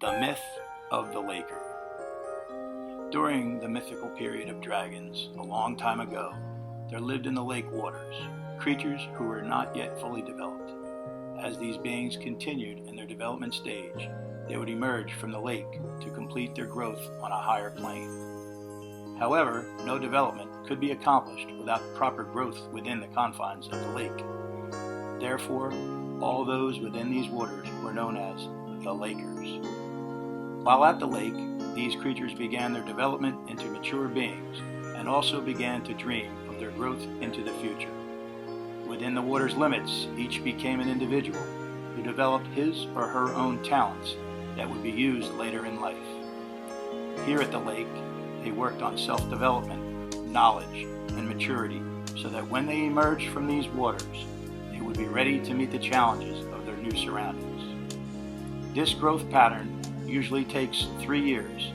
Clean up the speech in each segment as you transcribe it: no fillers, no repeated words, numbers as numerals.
The myth of the Laker. During the mythical period of dragons, a long time ago, there lived in the lake waters creatures who were not yet fully developed. As these beings continued in their development stage, they would emerge from the lake to complete their growth on a higher plane. However, no development could be accomplished without proper growth within the confines of the lake. Therefore, all those within these waters were known as the Lakers. While at the lake, these creatures began their development into mature beings and also began to dream of their growth into the future. Within the water's limits, each became an individual who developed his or her own talents that would be used later in life. Here at the lake, they worked on self-development, knowledge, and maturity so that when they emerged from these waters, they would be ready to meet the challenges of their new surroundings. This growth pattern usually takes 3 years,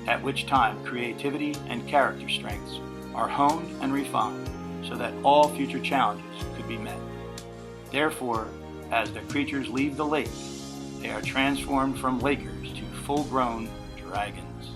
at which time creativity and character strengths are honed and refined so that all future challenges could be met. Therefore, as the creatures leave the lake, they are transformed from Lakers to full-grown dragons.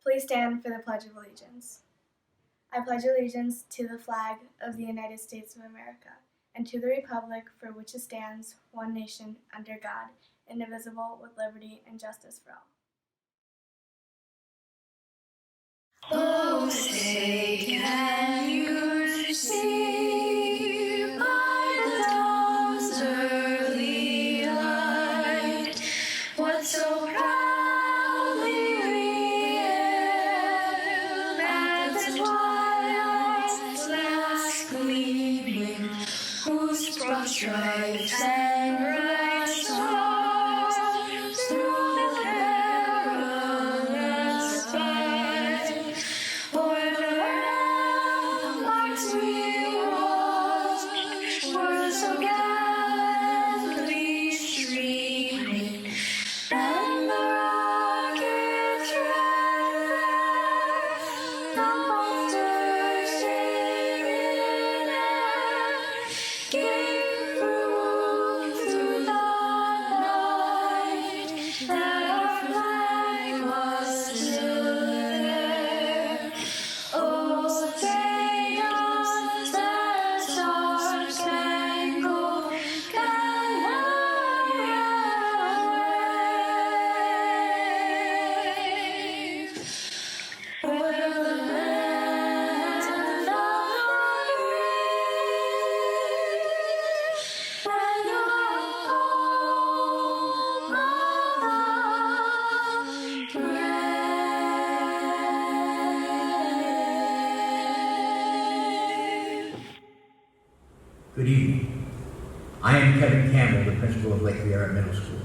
Please stand for the Pledge of Allegiance. I pledge allegiance to the flag of the United States of America and to the republic for which it stands, one nation, under God, indivisible, with liberty and justice for all. Oh, say can you see by the dawn's early light what so proudly we hailed at the twilight's last gleaming, whose broad stripes and bright stars through the Good evening. I am Kevin Campbell, the principal of Lake Riviera Middle School.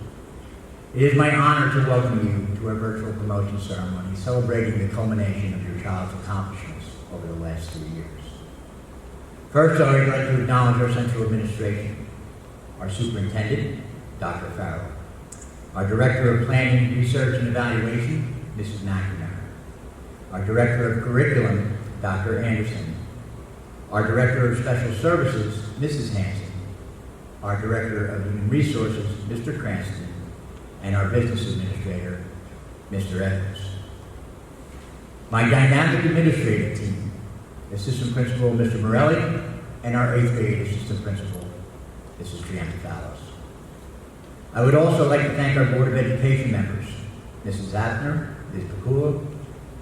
It is my honor to welcome you to our virtual promotion ceremony celebrating the culmination of your child's accomplishments over the last 3 years. First, I would like to acknowledge our central administration, our superintendent, Dr. Farrell, our director of planning, research, and evaluation, Mrs. McNamara, our director of curriculum, Dr. Anderson, our director of special services, Mrs. Hanson, our director of human resources, Mr. Cranston, and our business administrator, Mr. Evans. My dynamic administrative team, assistant principal, Mr. Morelli, and our 8th grade assistant principal, Mrs. Triantafallos. I would also like to thank our Board of Education members, Mrs. Zapner, Ms. Pakula,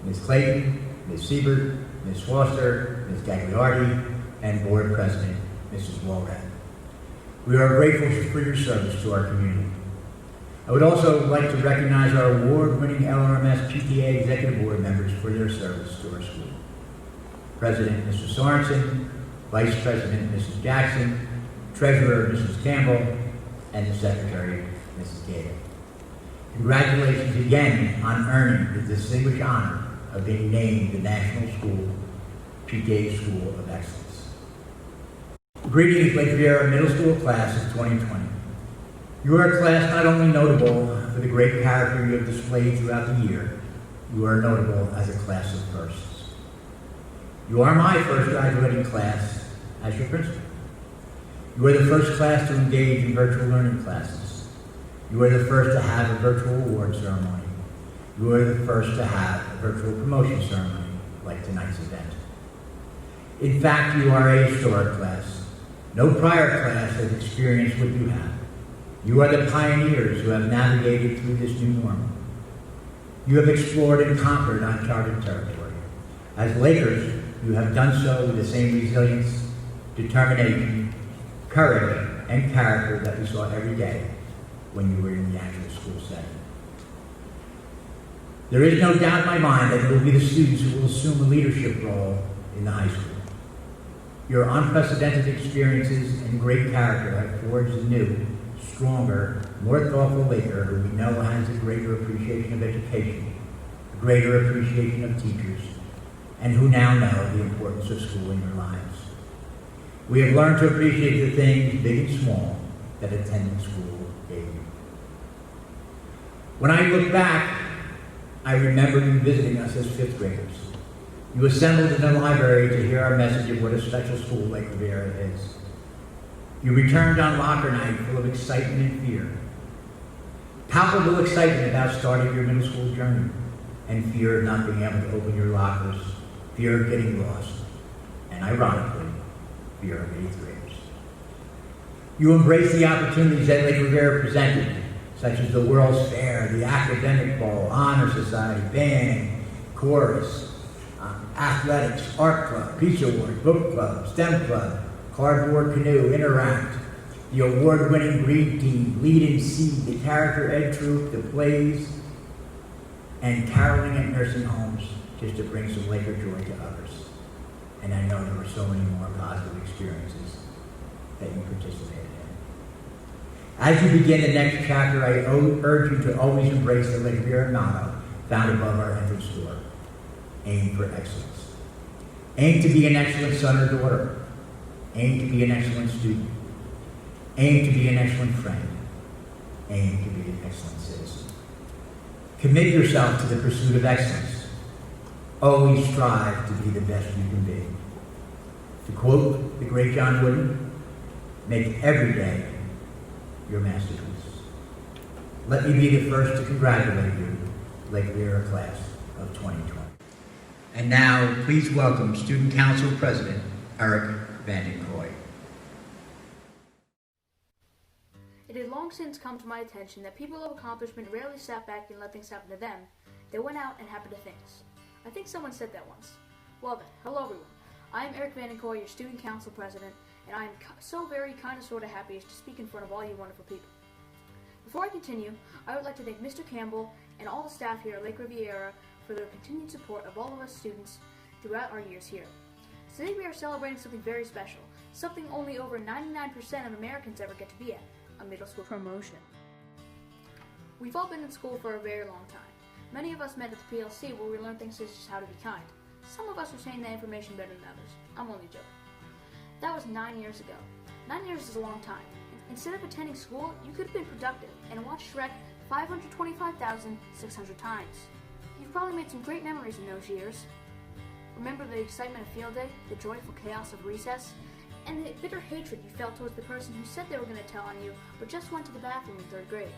Ms. Clayton, Ms. Siebert, Ms. Foster, Ms. Gagliardi, and Board President, Mrs. Walrath. We are grateful for your service to our community. I would also like to recognize our award-winning LRMS PTA Executive Board members for their service to our school. President, Mr. Sorensen, Vice President, Mrs. Jackson, Treasurer, Mrs. Campbell, and the Secretary, Mrs. Gale. Congratulations again on earning the distinguished honor of being named the National School PTA School of Excellence. Greetings, Lake Riviera Middle School class of 2020. You are a class not only notable for the great character you have displayed throughout the year, you are notable as a class of firsts. You are my first graduating class as your principal. You are the first class to engage in virtual learning classes. You are the first to have a virtual award ceremony. You are the first to have a virtual promotion ceremony like tonight's event. In fact, you are a historic class. No prior class has experienced what you have. You are the pioneers who have navigated through this new normal. You have explored and conquered uncharted territory. As Lakers, you have done so with the same resilience, determination, courage, and character that we saw every day when you were in the actual school setting. There is no doubt in my mind that it will be the students who will assume a leadership role in the high school. Your unprecedented experiences and great character have forged a new, stronger, more thoughtful Laker who we know has a greater appreciation of education, a greater appreciation of teachers, and who now know the importance of school in your lives. We have learned to appreciate the things, big and small, that attending school gave you. When I look back, I remember you visiting us as 5th graders. You assembled in the library to hear our message of what a special school Lake Riviera is. You returned on locker night full of excitement and fear. Palpable excitement about starting your middle school journey, and fear of not being able to open your lockers, fear of getting lost, and ironically, fear of 8th graders. You embraced the opportunities that Lake Riviera presented, such as the World's Fair, the Academic Bowl, Honor Society, band, chorus, athletics, art club, peace award, book club, STEM club, cardboard canoe, interact, the award-winning green team, lead and seed, the character ed troupe, the plays, and caroling at nursing homes, just to bring some Laker joy to others. And I know there were so many more positive experiences that you participated in. As you begin the next chapter, I urge you to always embrace the Lake Riviera motto found above our entrance door. Aim for excellence. Aim to be an excellent son or daughter. Aim to be an excellent student. Aim to be an excellent friend. Aim to be an excellent citizen. Commit yourself to the pursuit of excellence. Always strive to be the best you can be. To quote the great John Wooden, make every day your masterpiece. Let me be the first to congratulate you, Lake Riviera class of 2020. And now, please welcome Student Council President Eric Vandenkoy. It has long since come to my attention that people of accomplishment rarely sat back and let things happen to them. They went out and happened to things. I think someone said that once. Well then, hello everyone. I am Eric Vandenkoy, your Student Council President, and I am so very kind of sort of happy to speak in front of all you wonderful people. Before I continue, I would like to thank Mr. Campbell and all the staff here at Lake Riviera for their continued support of all of us students throughout our years here. Today we are celebrating something very special, something only over 99% of Americans ever get to be at, a middle school promotion. We've all been in school for a very long time. Many of us met at the PLC where we learned things such as how to be kind. Some of us retain that information better than others. I'm only joking. That was 9 years ago. 9 years is a long time. Instead of attending school, you could have been productive and watched Shrek 525,600 times. You've probably made some great memories in those years. Remember the excitement of field day, the joyful chaos of recess, and the bitter hatred you felt towards the person who said they were going to tell on you but just went to the bathroom in 3rd grade.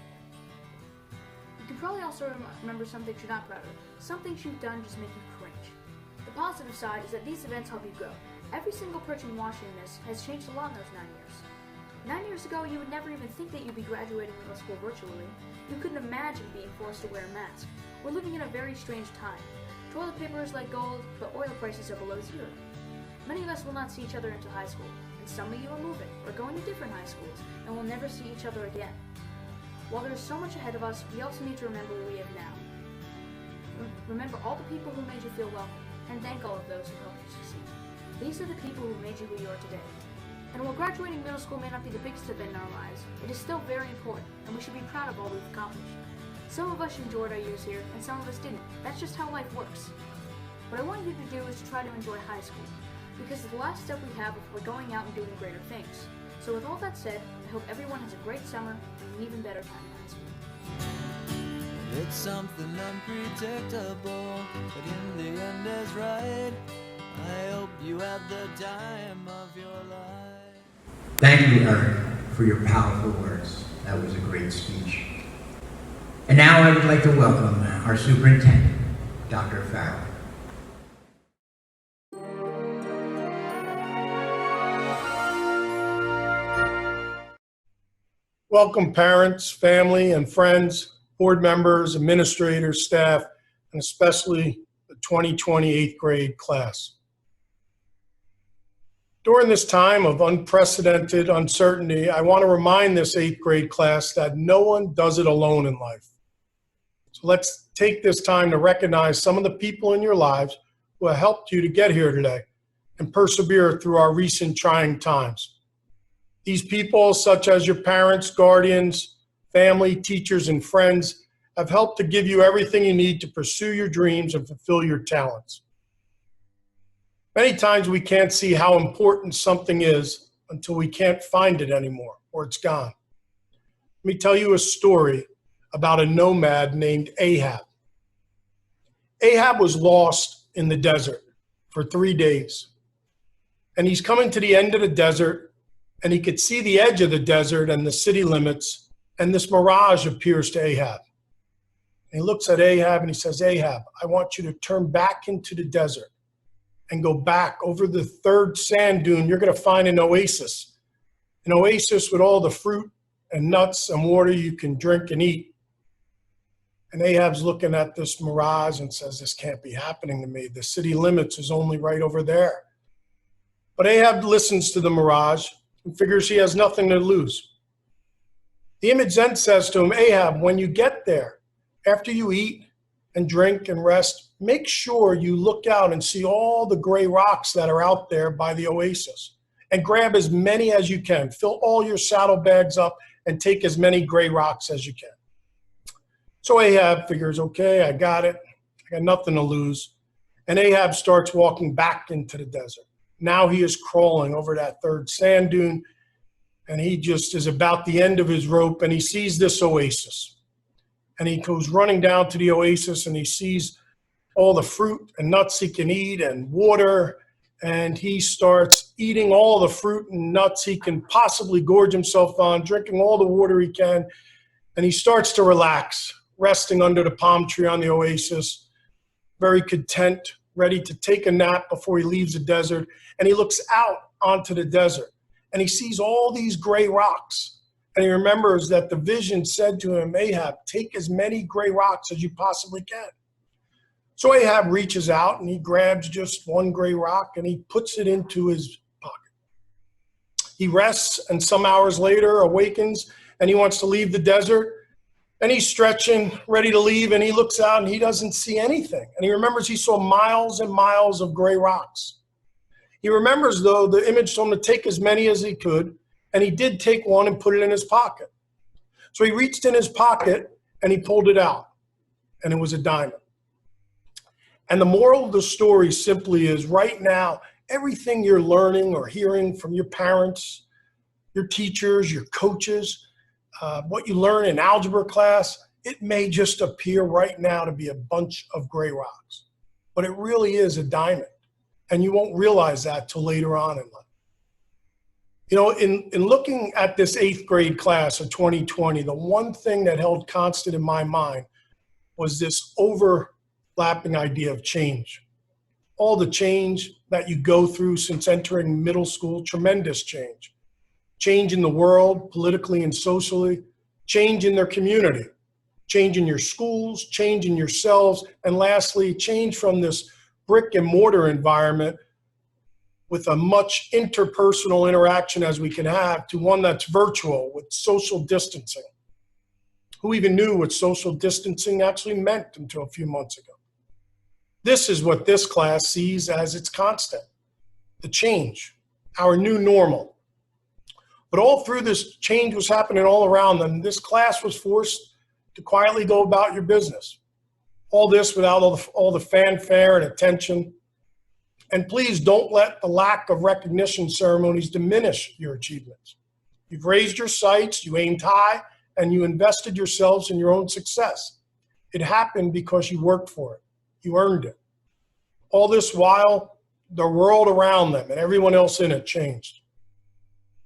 You can probably also remember some things you're not proud of. Some things you've done just make you cringe. The positive side is that these events help you grow. Every single person watching this has changed a lot in those 9 years. 9 years ago, you would never even think that you'd be graduating middle school virtually. You couldn't imagine being forced to wear a mask. We're living in a very strange time. Toilet paper is like gold, but oil prices are below zero. Many of us will not see each other until high school, and some of you are moving or going to different high schools and will never see each other again. While there is so much ahead of us, we also need to remember what we have now. Remember all the people who made you feel welcome, and thank all of those who helped you succeed. These are the people who made you who you are today. And while graduating middle school may not be the biggest event in our lives, it is still very important, and we should be proud of all we've accomplished. Some of us enjoyed our years here, and some of us didn't. That's just how life works. What I want you to do is to try to enjoy high school, because it's the last step we have before going out and doing greater things. So with all that said, I hope everyone has a great summer and an even better time in high school. It's something unpredictable, but in the end is right. I hope you had the time of your life. Thank you, Eric, for your powerful words. That was a great speech. And now I would like to welcome our superintendent, Dr. Farrell. Welcome parents, family, and friends, board members, administrators, staff, and especially the 2020 8th grade class. During this time of unprecedented uncertainty, I want to remind this 8th grade class that no one does it alone in life. So let's take this time to recognize some of the people in your lives who have helped you to get here today and persevere through our recent trying times. These people, such as your parents, guardians, family, teachers, and friends, have helped to give you everything you need to pursue your dreams and fulfill your talents. Many times we can't see how important something is until we can't find it anymore or it's gone. Let me tell you a story about a nomad named Ahab. Ahab was lost in the desert for 3 days. And he's coming to the end of the desert, and he could see the edge of the desert and the city limits, and this mirage appears to Ahab. And he looks at Ahab and he says, Ahab, I want you to turn back into the desert and go back over the 3rd sand dune. You're going to find an oasis with all the fruit and nuts and water you can drink and eat. And Ahab's looking at this mirage and says, this can't be happening to me. The city limits is only right over there. But Ahab listens to the mirage and figures he has nothing to lose. The image then says to him, Ahab, when you get there, after you eat and drink and rest, make sure you look out and see all the gray rocks that are out there by the oasis, and grab as many as you can. Fill all your saddlebags up and take as many gray rocks as you can. So Ahab figures, okay, I got it. I got nothing to lose. And Ahab starts walking back into the desert. Now he is crawling over that 3rd sand dune, and he just is about the end of his rope, and he sees this oasis. And he goes running down to the oasis, and he sees all the fruit and nuts he can eat and water, and he starts eating all the fruit and nuts he can possibly gorge himself on, drinking all the water he can, and he starts to relax, resting under the palm tree on the oasis, very content, ready to take a nap before he leaves the desert. And he looks out onto the desert, and he sees all these gray rocks. And he remembers that the vision said to him, Ahab, take as many gray rocks as you possibly can. So Ahab reaches out and he grabs just one gray rock and he puts it into his pocket. He rests, and some hours later awakens, and he wants to leave the desert. And he's stretching, ready to leave, and he looks out and he doesn't see anything. And he remembers he saw miles and miles of gray rocks. He remembers, though, the image told him to take as many as he could, and he did take one and put it in his pocket. So he reached in his pocket and he pulled it out, and it was a diamond. And the moral of the story simply is, right now, everything you're learning or hearing from your parents, your teachers, your coaches, what you learn in algebra class, it may just appear right now to be a bunch of gray rocks, but it really is a diamond, and you won't realize that till later on in life. You know, in looking at this 8th grade class of 2020, the one thing that held constant in my mind was this overlapping idea of change. All the change that you go through since entering middle school, tremendous change. Change in the world, politically and socially, change in their community, change in your schools, change in yourselves, and lastly, change from this brick and mortar environment with a much interpersonal interaction as we can have to one that's virtual with social distancing. Who even knew what social distancing actually meant until a few months ago? This is what this class sees as its constant, the change, our new normal. But all through this change was happening all around them. This class was forced to quietly go about your business. All this without all the fanfare and attention. And please don't let the lack of recognition ceremonies diminish your achievements. You've raised your sights, you aimed high, and you invested yourselves in your own success. It happened because you worked for it. You earned it. All this while, the world around them and everyone else in it changed.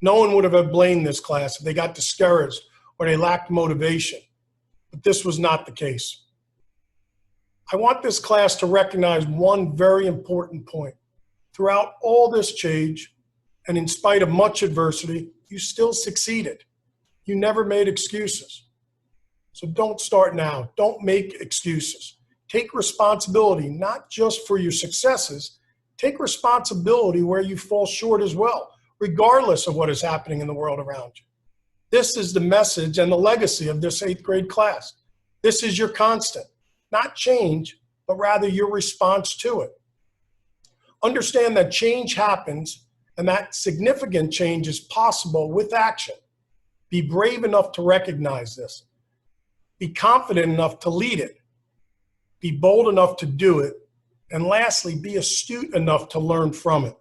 No one would have blamed this class if they got discouraged or they lacked motivation. But this was not the case. I want this class to recognize one very important point. Throughout all this change, and in spite of much adversity, you still succeeded. You never made excuses. So don't start now. Don't make excuses. Take responsibility, not just for your successes. Take responsibility where you fall short as well, regardless of what is happening in the world around you. This is the message and the legacy of this 8th grade class. This is your constant, not change, but rather your response to it. Understand that change happens and that significant change is possible with action. Be brave enough to recognize this. Be confident enough to lead it. Be bold enough to do it. And lastly, be astute enough to learn from it.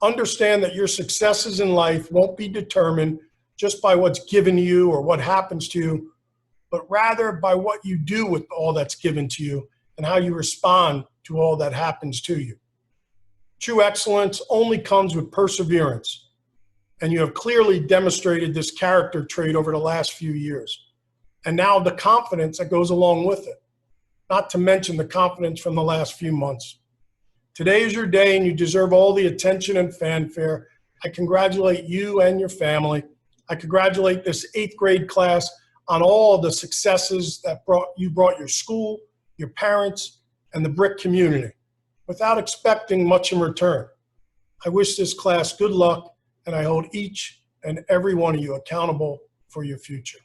Understand that your successes in life won't be determined just by what's given you or what happens to you, but rather by what you do with all that's given to you and how you respond to all that happens to you. True excellence only comes with perseverance, and you have clearly demonstrated this character trait over the last few years. And now the confidence that goes along with it, not to mention the confidence from the last few months. Today is your day, and you deserve all the attention and fanfare. I congratulate you and your family. I congratulate this 8th grade class on all the successes that you brought your school, your parents, and the brick community without expecting much in return. I wish this class good luck, and I hold each and every one of you accountable for your future.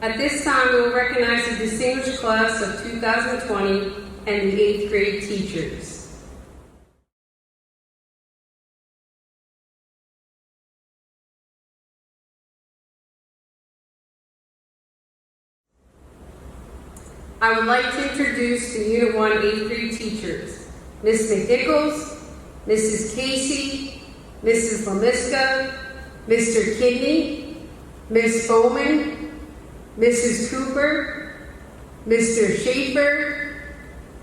At this time, we will recognize the distinguished class of 2020 and the 8th grade teachers. I would like to introduce the Unit 1 8th grade teachers, Ms. McNichols, Mrs. Casey, Mrs. Lamiska, Mr. Kidney, Ms. Bowman, Mrs. Cooper, Mr. Schaefer,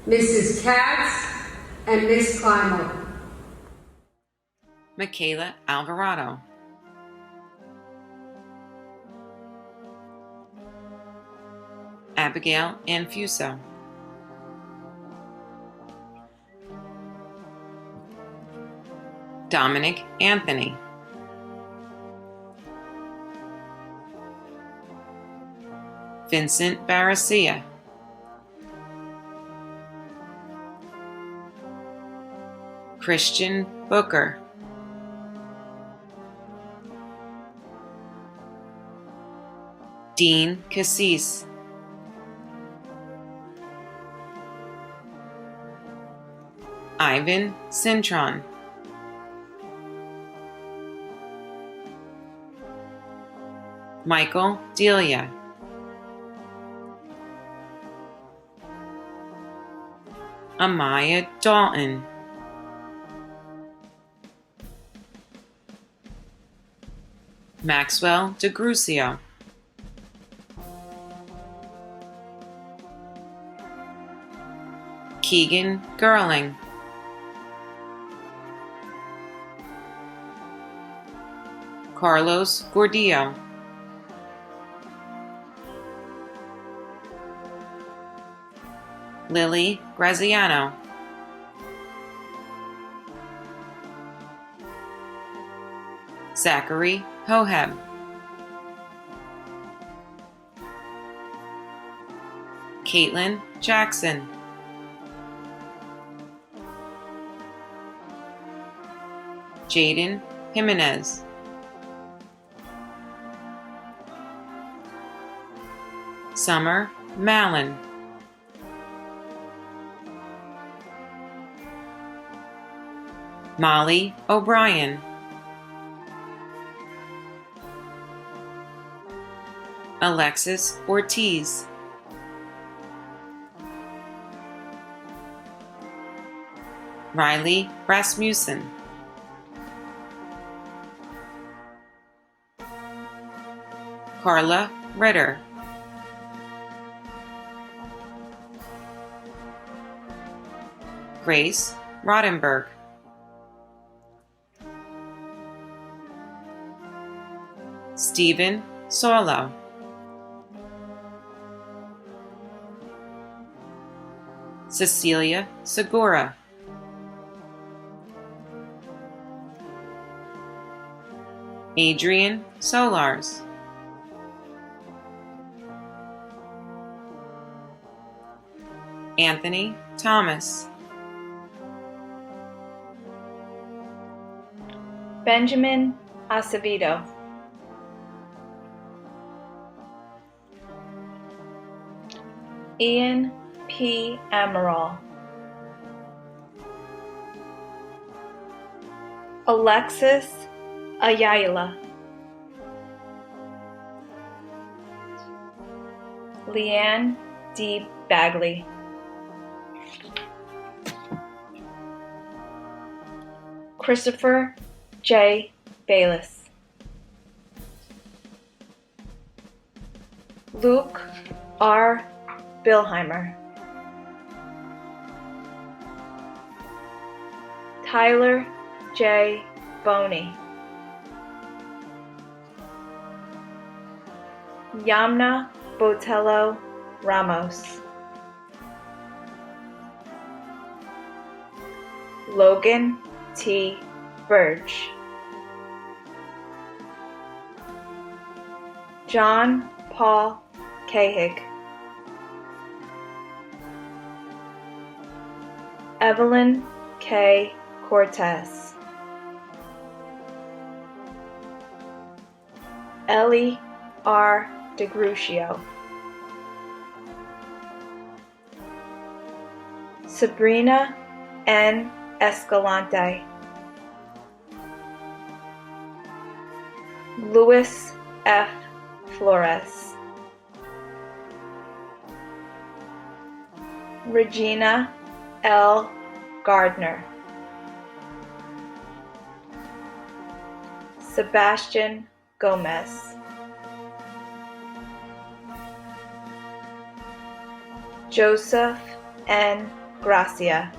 Mrs. Katz, and Ms. Kleinmuller. Michaela Alvarado. Abigail Anfuso. Dominic Anthony. Vincent Barracia. Christian Booker. Dean Cassis. Ivan Cintron, Michael Delia, Amaya Dalton, Maxwell DeGrucio, Keegan Gerling, Carlos Gordillo, Lily Graziano, Zachary Hoheb, Caitlin Jackson, Jaden Jimenez, Summer Mallon, Molly O'Brien, Alexis Ortiz, Riley Rasmussen, Carla Ritter, Grace Rodenberg, Stephen Solo, Cecilia Segura, Adrian Solars, Anthony Thomas, Benjamin Acevedo, Ian P. Amaral, Alexis Ayala, Leanne D. Bagley, Christopher J. Bayless, Luke R. Billheimer, Tyler J. Boney, Yamna Botello Ramos, Logan T. Birch, John Paul Cahig, Evelyn K. Cortez, Ellie R. DeGrucio, Sabrina N. Escalante, Luis F. Flores, Regina L. Gardner, Sebastian Gomez, Joseph N. Gracia,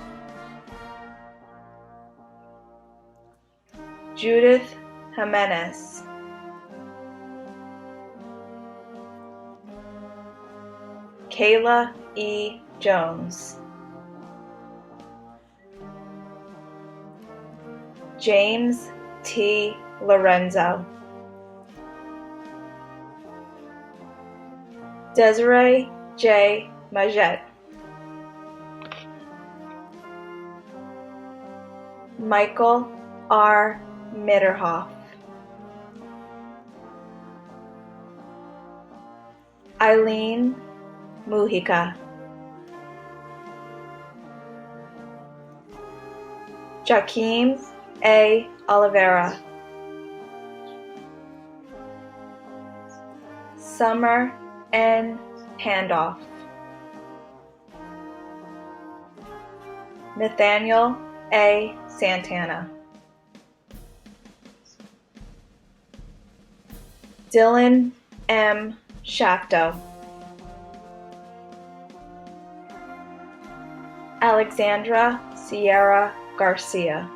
Judith Jimenez, Kayla E. Jones, James T. Lorenzo, Desiree J. Majette, Michael R. Mitterhoff, Eileen Mujica, Joaquim A. Oliveira, Summer N. Handoff, Nathaniel A. Santana, Dylan M. Shafto, Alexandra Sierra Garcia,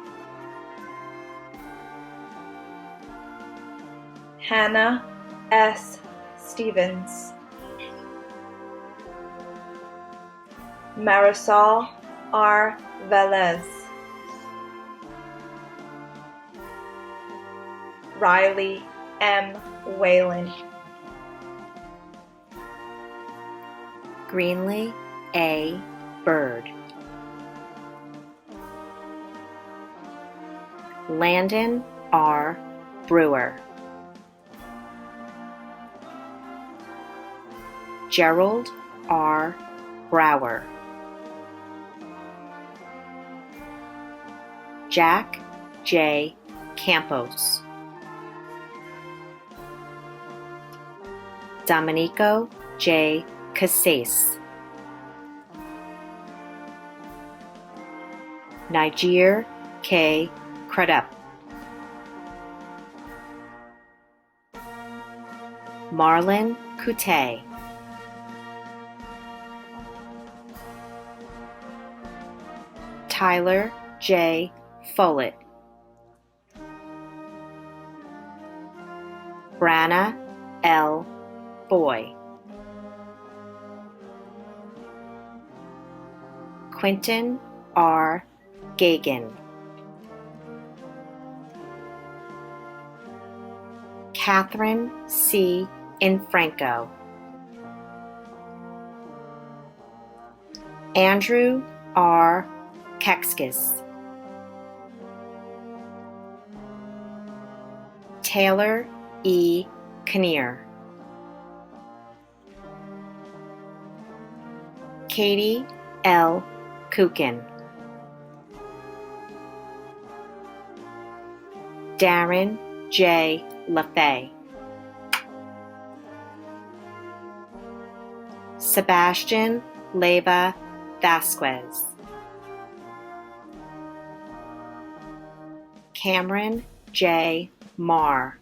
Hannah S. Stevens, Marisol R. Velez, Riley M. Whalen, Greenlee A. Bird, Landon R. Brewer, Gerald R. Brower, Jack J. Campos, Domenico J. Casase, Niger K. Crudup, Marlon Coute, Tyler J. Follett, Branna L. Boy, Quentin R. Gagan, Catherine C. Infranco, Andrew R. Kekskis, Taylor E. Kinnear, Katie L. Kukin, Darren J. LaFay, Sebastian Leyva Vasquez, Cameron J. Marr,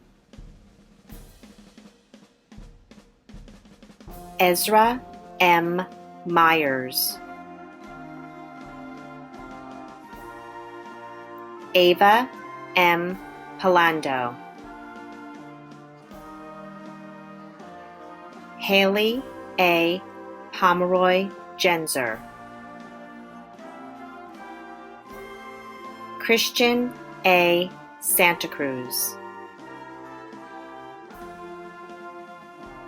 Ezra M. Myers, Ava M. Palando, Haley A. Pomeroy Genzer, Christian A. Santa Cruz,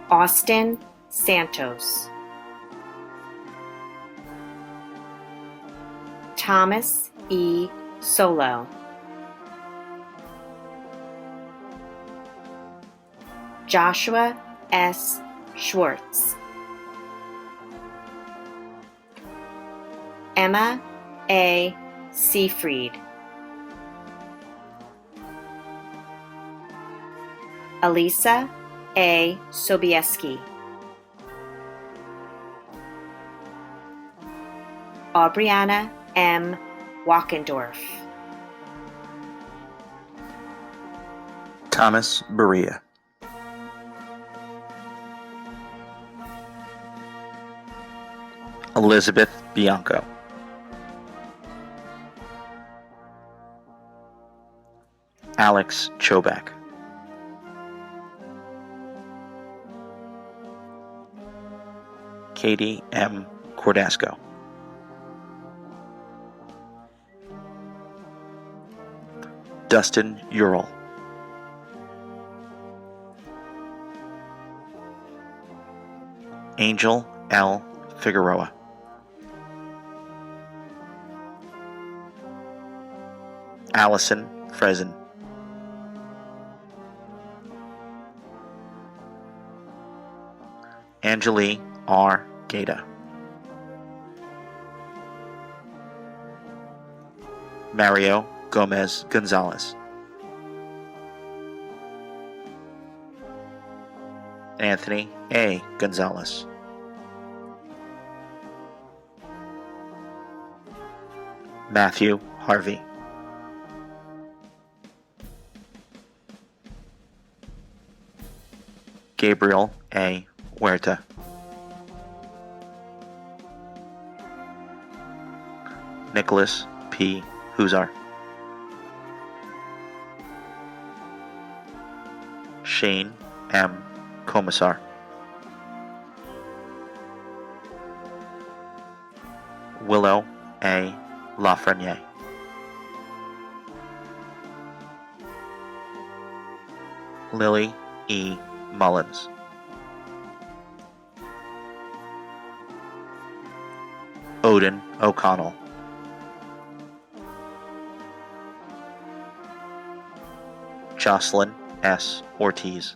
Austin Santos, Thomas E. Solo, Joshua S. Schwartz, Emma A. Seafried, Elisa A. Sobieski, Aubriana M. Walkendorf, Thomas Berea, Elizabeth Bianco, Alex Chobak, Katie M. Cordasco, Dustin Ural, Angel L. Figueroa, Allison Frezin, Angeli R. Gata, Mario Gomez Gonzalez, Anthony A. Gonzalez, Matthew Harvey, Gabriel A. Huerta, Nicholas P. Huzar, Shane M. Commissar, Willow A. Lafreniere, Lily E. Mullins, Odin O'Connell, Jocelyn S. Ortiz,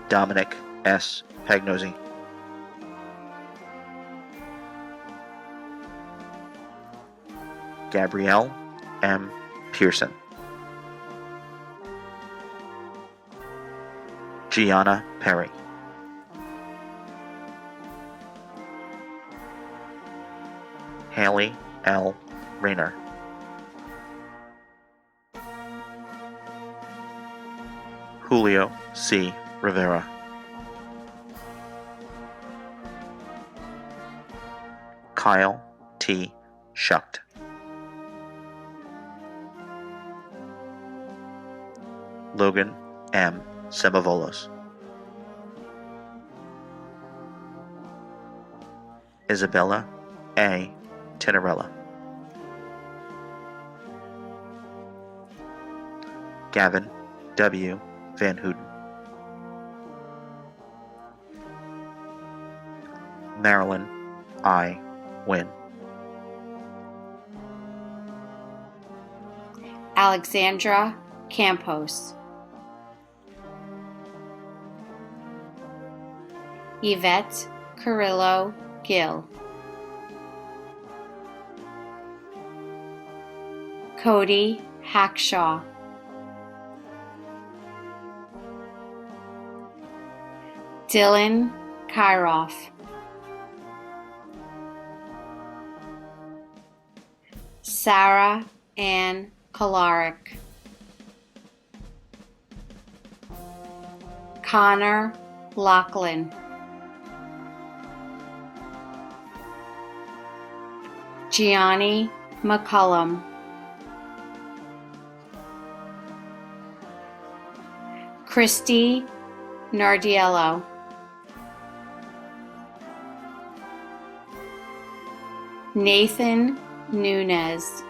Dominic S. Pagnosi, Gabrielle M. Pearson, Gianna Perry, Haley L. Rayner, Julio C. Rivera, Kyle T. Schucht, Logan M. Semavolos, Isabella A. Tinarella, Gavin W. Van Houten, Marilyn I. Wynn, Alexandra Campos, Yvette Carrillo Gill, Cody Hackshaw, Dylan Kyroff, Sarah Ann Kolaric, Connor Lachlan, Gianni McCullum, Christy Nardiello, Nathan Nunez,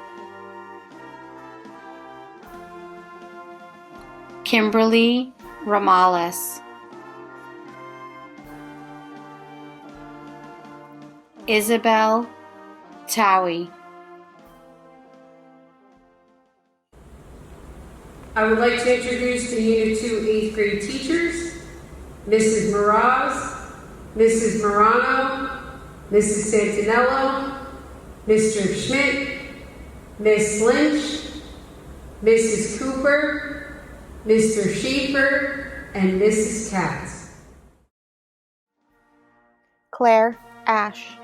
Kimberly Ramales, Isabel Towie. I would like to introduce the Unit 2 8th grade teachers, Mrs. Mraz, Mrs. Morano, Mrs. Santinello, Mr. Schmidt, Miss Lynch, Mrs. Cooper, Mr. Schaefer, and Mrs. Katz. Claire Ash,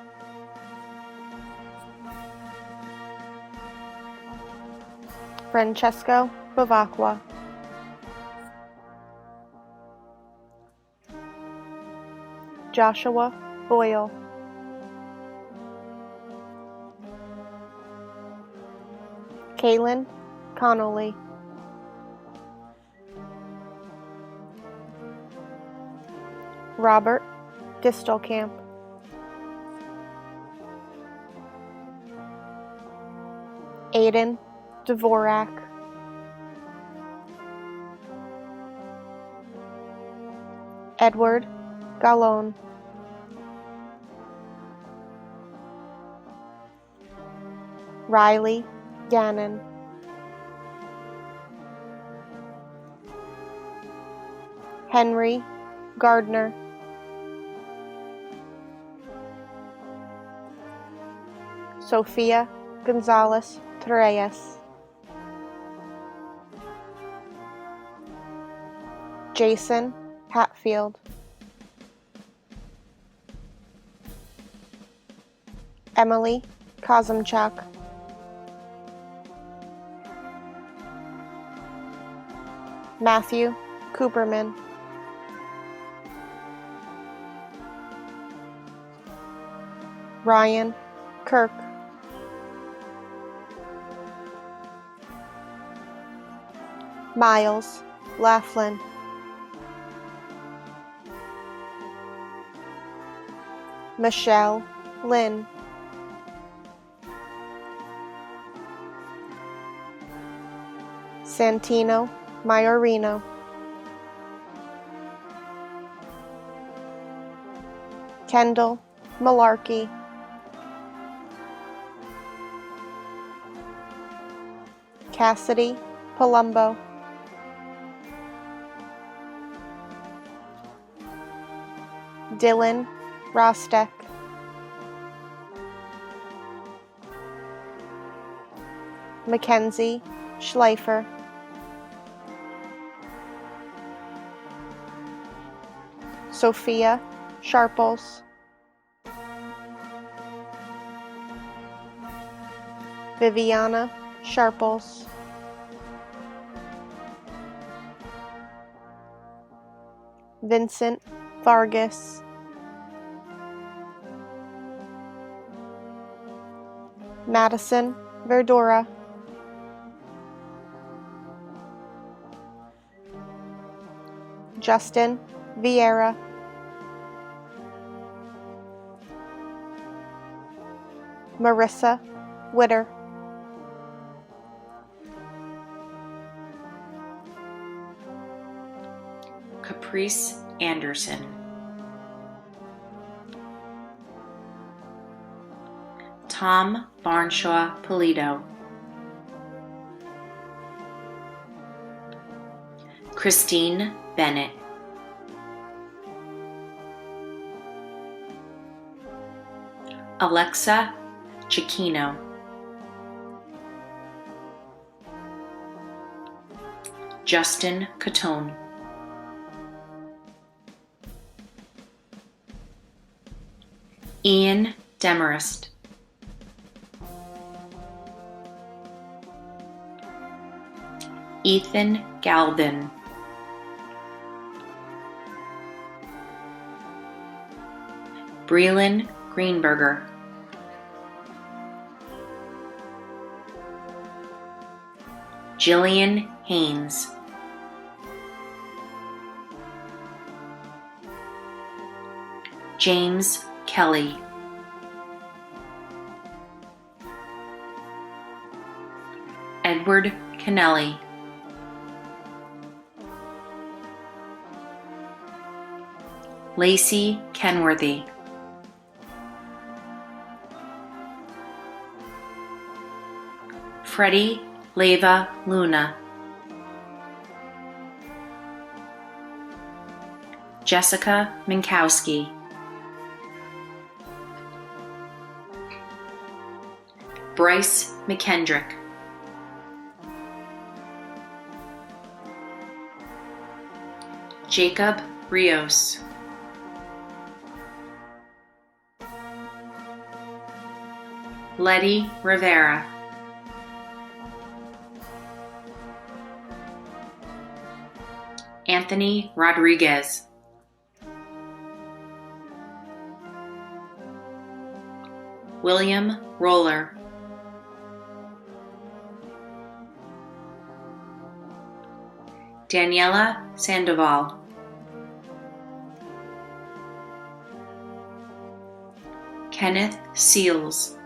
Francesco Bavacqua, Joshua Boyle, Kaylin Connolly, Robert Distelkamp, Aiden Dvorak, Edward Gallon, Riley Gannon, Henry Gardner, Sofia Gonzalez Torres, Jason Hatfield, Emily Kazimchak, Matthew Cooperman, Ryan Kirk, Miles Laughlin, Michelle Lynn, Santino Maiorino, Kendall Malarkey, Cassidy Palumbo, Dylan Rostek, Mackenzie Schleifer, Sophia Sharples, Viviana Sharples, Vincent Vargas, Madison Verdura, Justin Vieira, Marissa Witter, Caprice Anderson, Tom Barnshaw Polito, Christine Bennett, Alexa Chiquino, Justin Catone, Ian Demarest, Ethan Galvin, Breland Greenberger, Jillian Haynes, James Kelly, Edward Kennelly, Lacey Kenworthy, Freddie Leva Luna, Jessica Minkowski, Bryce McKendrick, Jacob Rios, Letty Rivera, Anthony Rodriguez, William Roller, Daniela Sandoval, Kenneth Seals,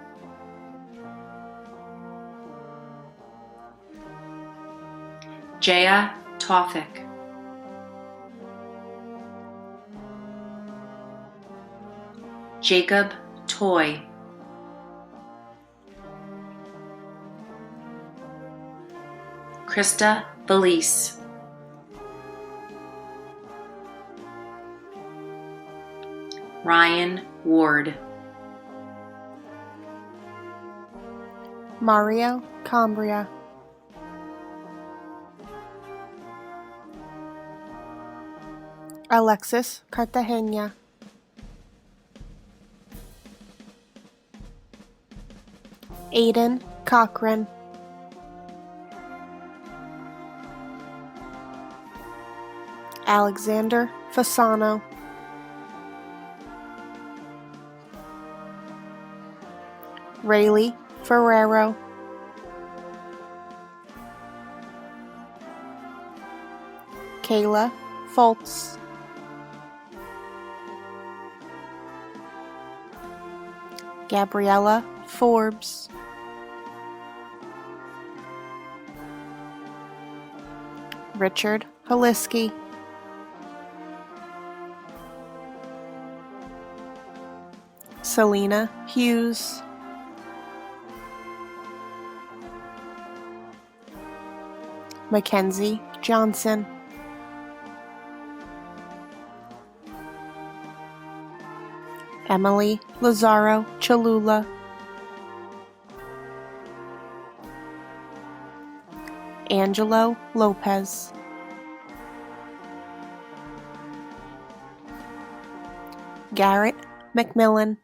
Jaya Tawfik, Jacob Toy, Krista Valise, Ryan Ward, Mario Cambria, Alexis Cartagena, Aiden Cochran, Alexander Fasano, Rayleigh Ferrero, Kayla Foltz, Gabriella Forbes, Richard Holiski, Selena Hughes, Mackenzie Johnson, Emily Lazaro Cholula, Angelo Lopez, Garrett McMillan,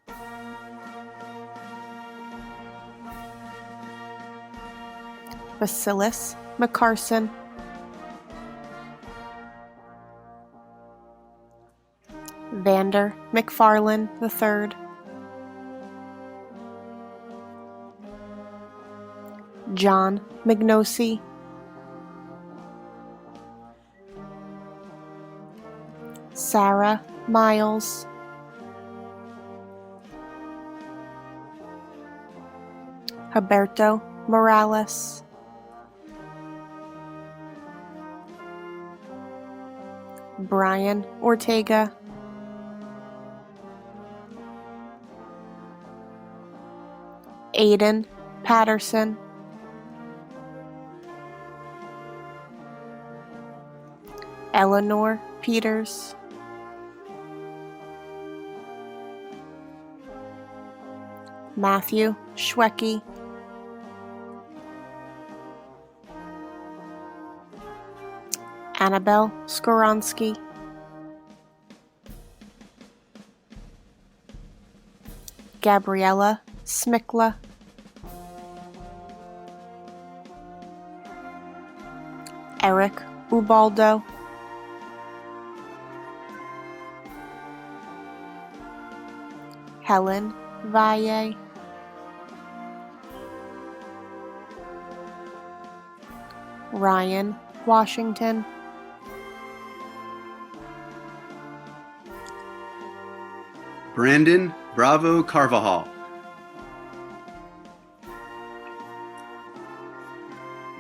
Basilis McCarson, Vander McFarlane III, John Magnosi, Sarah Miles, Roberto Morales, Brian Ortega, Aiden Patterson, Eleanor Peters, Matthew Schwecke, Annabelle Skoronsky, Gabriella Smikla, Eric Ubaldo, Helen Valle, Ryan Washington, Brandon Bravo Carvajal,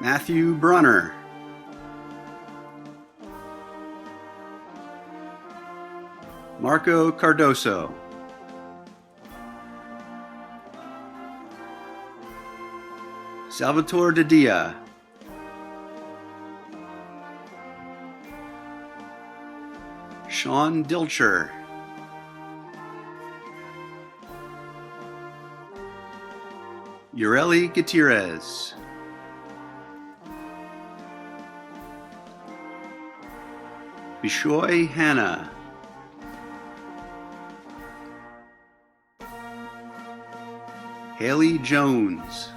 Matthew Brunner, Marco Cardoso, Salvatore Didia, Sean Dilcher, Ureli Gutierrez, Bishoy Hannah, Haley Jones,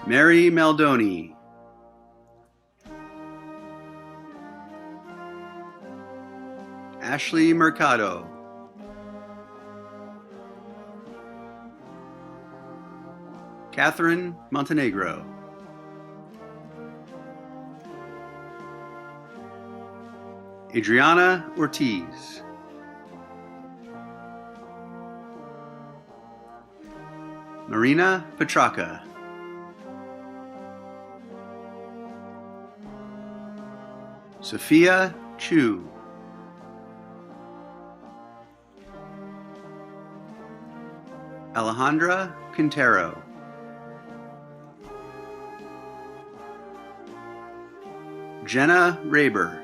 Mary Maldoni, Ashley Mercado, Catherine Montenegro, Adriana Ortiz, Marina Petraka, Sophia Chu, Alejandra Quintero, Jenna Raber,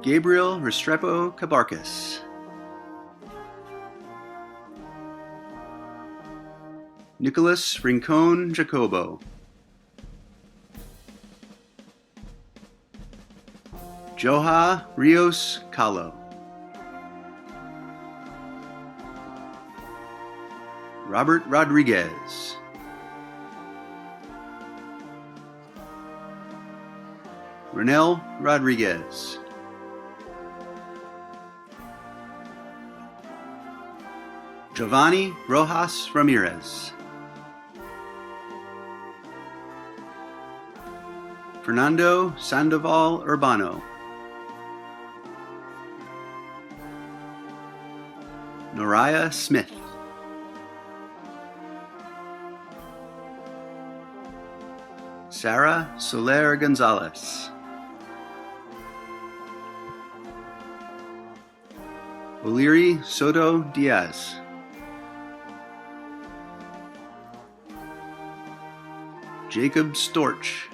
Gabriel Restrepo Cabarcas. Nicholas Rincon Jacobo. Joha Rios Calo. Robert Rodriguez. Renel Rodriguez. Giovanni Rojas Ramirez. Fernando Sandoval Urbano. Noraya Smith. Sarah Soler Gonzalez. O'Leary Soto Diaz. Jacob Storch.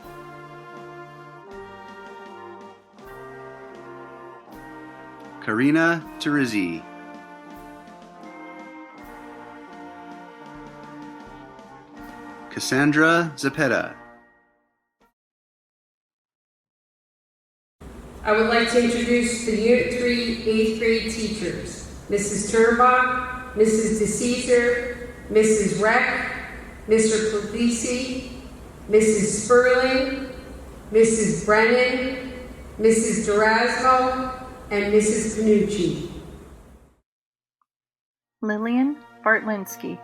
Karina Terizzi. Cassandra Zepeda. I would like to introduce the Unit 3 8th grade teachers. Mrs. Turnbach, Mrs. DeCesar, Mrs. Reck, Mr. Polisi, Mrs. Sperling, Mrs. Brennan, Mrs. Durasmo, and Mrs. Panucci. Lillian Bartlinsky.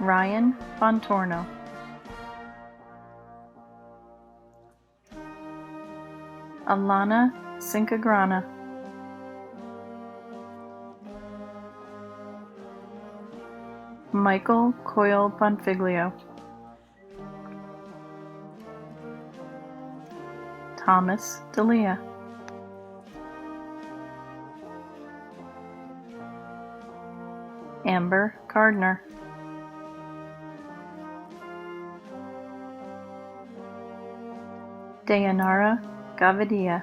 Ryan Fontorno. Alana Cincagrana. Michael Coyle Bonfiglio. Thomas D'Elia. Amber Gardner. Dayanara Gavadia.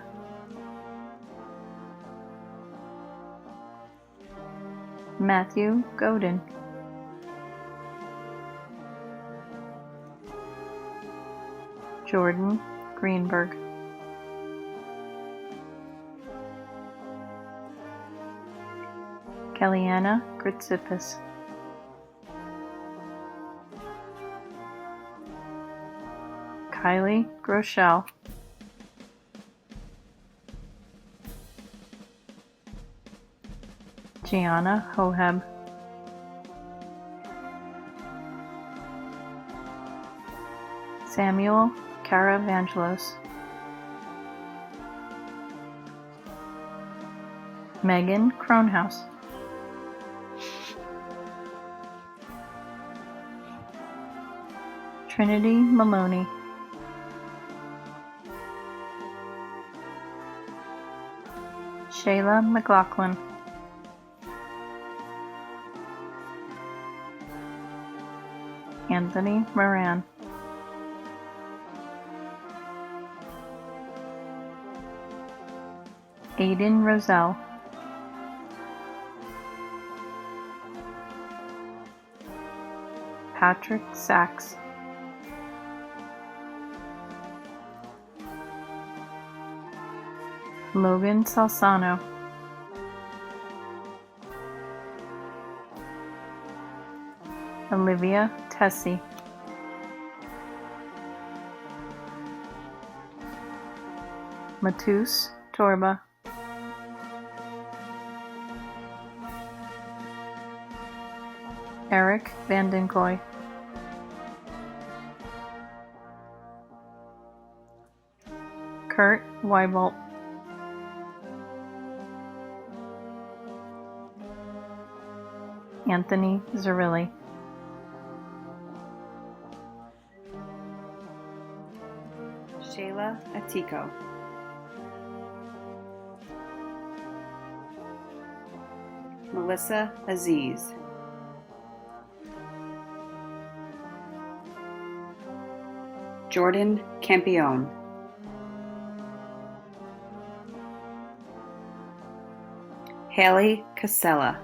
Matthew Godin. Jordan Greenberg. Kellyanna Gritzipis. Kylie Groeschel. Gianna Hoheb. Samuel Caravangelos. Megan Kronhaus. Trinity Maloney. Shayla McLaughlin. Anthony Moran. Aiden Roselle. Patrick Sachs. Logan Salsano. Olivia Tessie. Matus Torba. Eric Vandenkoy. Kurt Weibolt. Anthony Zerilli. Shayla Atiko. Melissa Aziz. Jordan Campione, Haley Casella,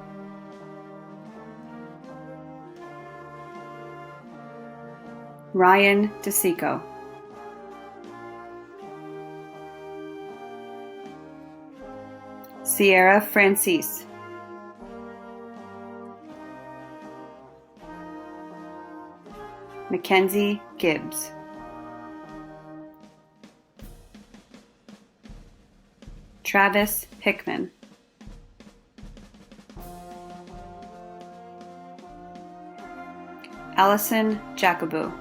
Ryan DeSico, Sierra Francis, Mackenzie Gibbs, Travis Hickman, Allison Jacobu,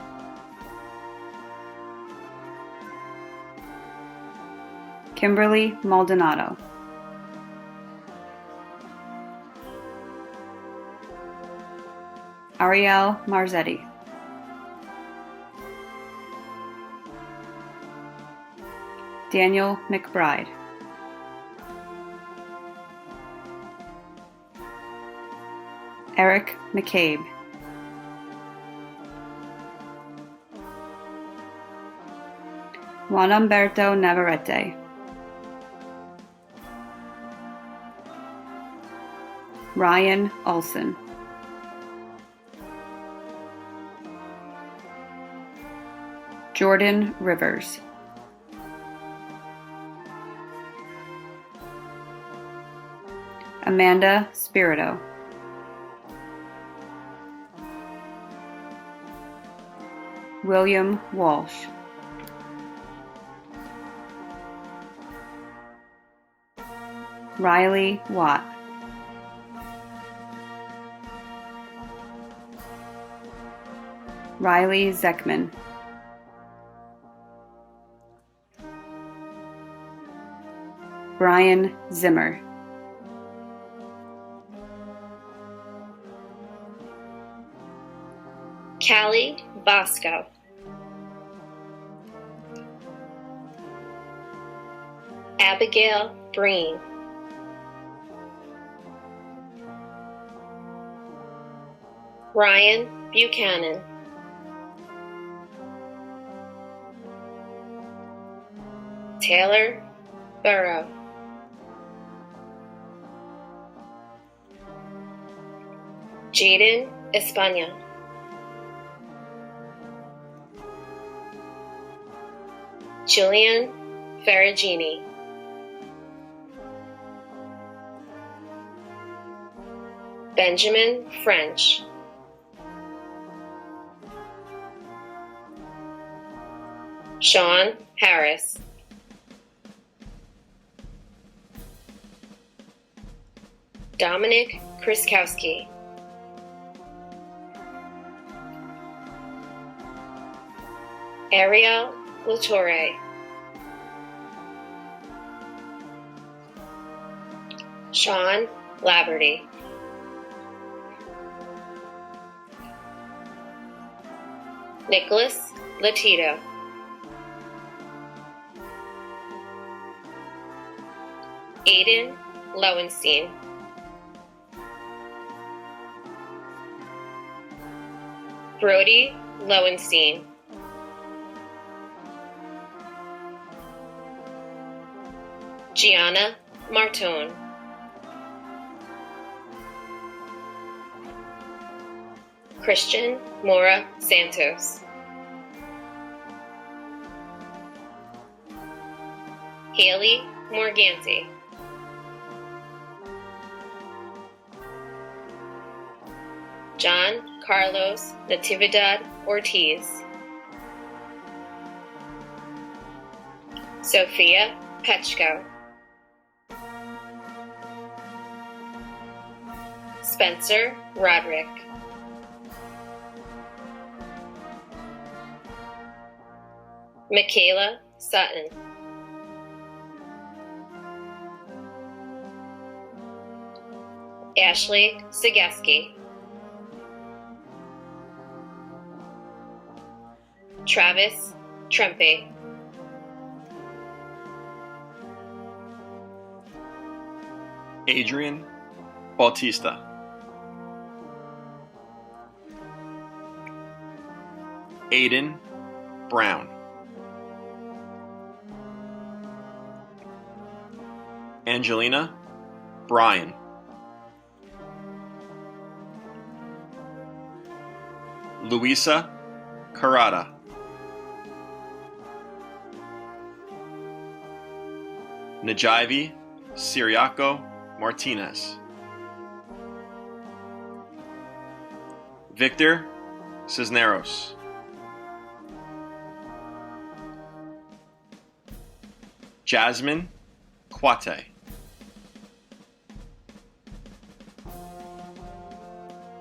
Kimberly Maldonado, Ariel Marzetti, Daniel McBride, Eric McCabe, Juan Umberto Navarrete, Ryan Olson, Jordan Rivers, Amanda Spirito, William Walsh, Riley Watt, Riley Zeckman, Brian Zimmer, Callie Bosco, Abigail Breen, Ryan Buchanan, Taylor Burrow, Jaden Espana, Julian Ferragini, Benjamin French, Sean Harris, Dominic Kriskowski, Ariel Latore, Sean Laverty, Nicholas Latito, Aiden Lowenstein, Brody Lowenstein, Gianna Martone, Christian Mora Santos, Haley Morganti, John Carlos Natividad Ortiz, Sophia Pechko, Spencer Roderick, Michaela Sutton, Ashley Segeski, Travis Trempe, Adrian Bautista, Aiden Brown, Angelina, Brian. Luisa, Carrata. Najivi, Siriaco, Martinez. Victor, Cisneros. Jasmine, Quate.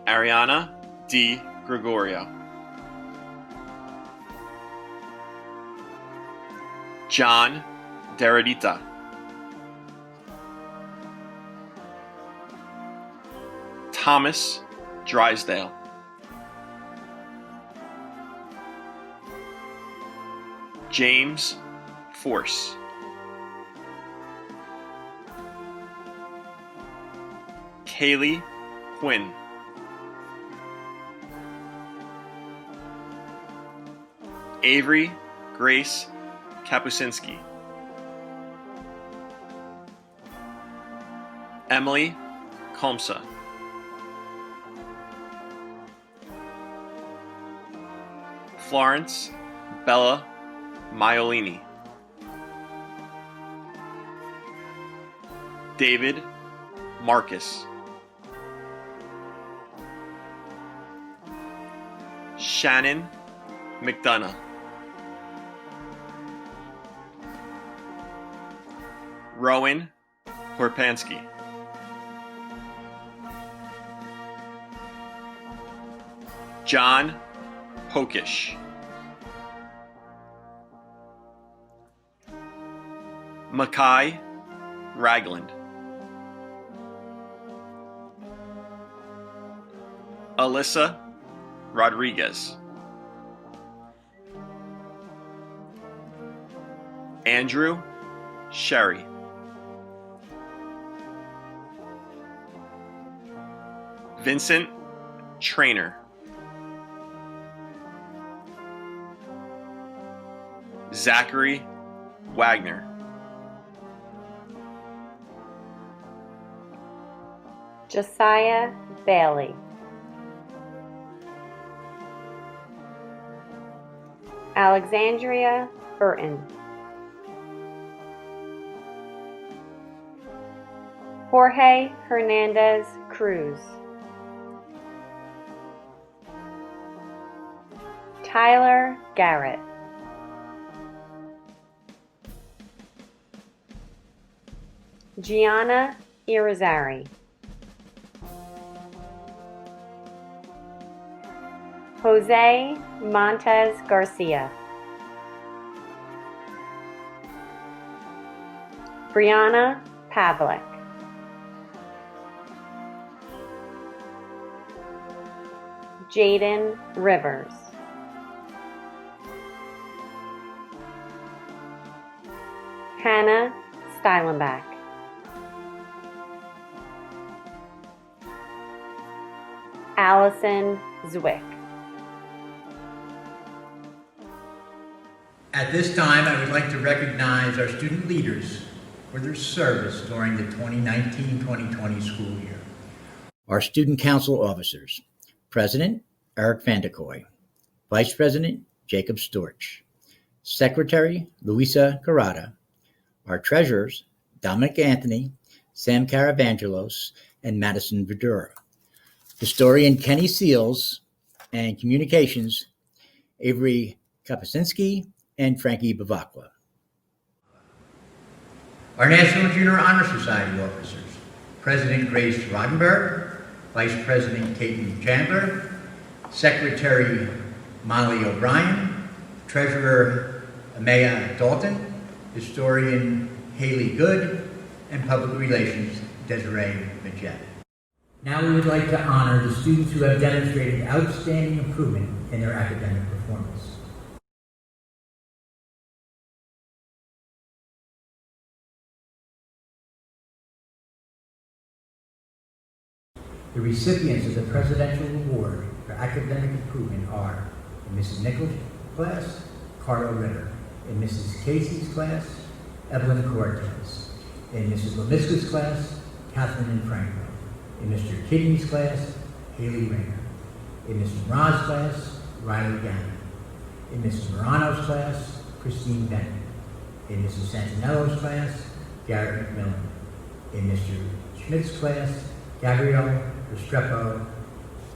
Ariana D. Gregorio. John Deredita. Thomas Drysdale. James Force. Kaylee Quinn. Avery Grace Kapusinski. Emily Komsa. Florence Bella Maiolini. David Marcus. Shannon McDonough. Rowan Horpansky. John Pokish. Makai Ragland. Alyssa Rodriguez. Andrew Sherry. Vincent Trainer. Zachary Wagner. Josiah Bailey. Alexandria Burton. Jorge Hernandez Cruz. Tyler Garrett. Gianna Irizarry. Jose Montez Garcia. Brianna Pavlik. Jaden Rivers. Hannah Stylenbach. Allison Zwick. At this time, I would like to recognize our student leaders for their service during the 2019-2020 school year. Our student council officers: President Eric Vandekoy, Vice President Jacob Storch, Secretary Luisa Carrata, our treasurers Dominic Anthony, Sam Caravangelos, and Madison Vidura, historian Kenny Seals, and communications Avery Kapusinski and Frankie Bavakwa. Our National Junior Honor Society officers: President Grace Rodenberg, Vice President Caitlin Chandler, Secretary Molly O'Brien, Treasurer Amaya Dalton, Historian Haley Good, and Public Relations Desiree Majette. Now we would like to honor the students who have demonstrated outstanding improvement in their academic performance. The recipients of the Presidential Award for Academic Improvement are, in Mrs. Nichols' class, Carla Ritter; in Mrs. Casey's class, Evelyn Cortez; In Mrs. Lemiska's class, Catherine and Franco. In Mr. Kidney's class, Haley Rayner. In Mrs. Moran's class, Riley Gannon. In Mrs. Morano's class, Christine Bennett. In Mrs. Santinello's class, Garrett McMillan. In Mr. Schmidt's class, Gabrielle Restrepo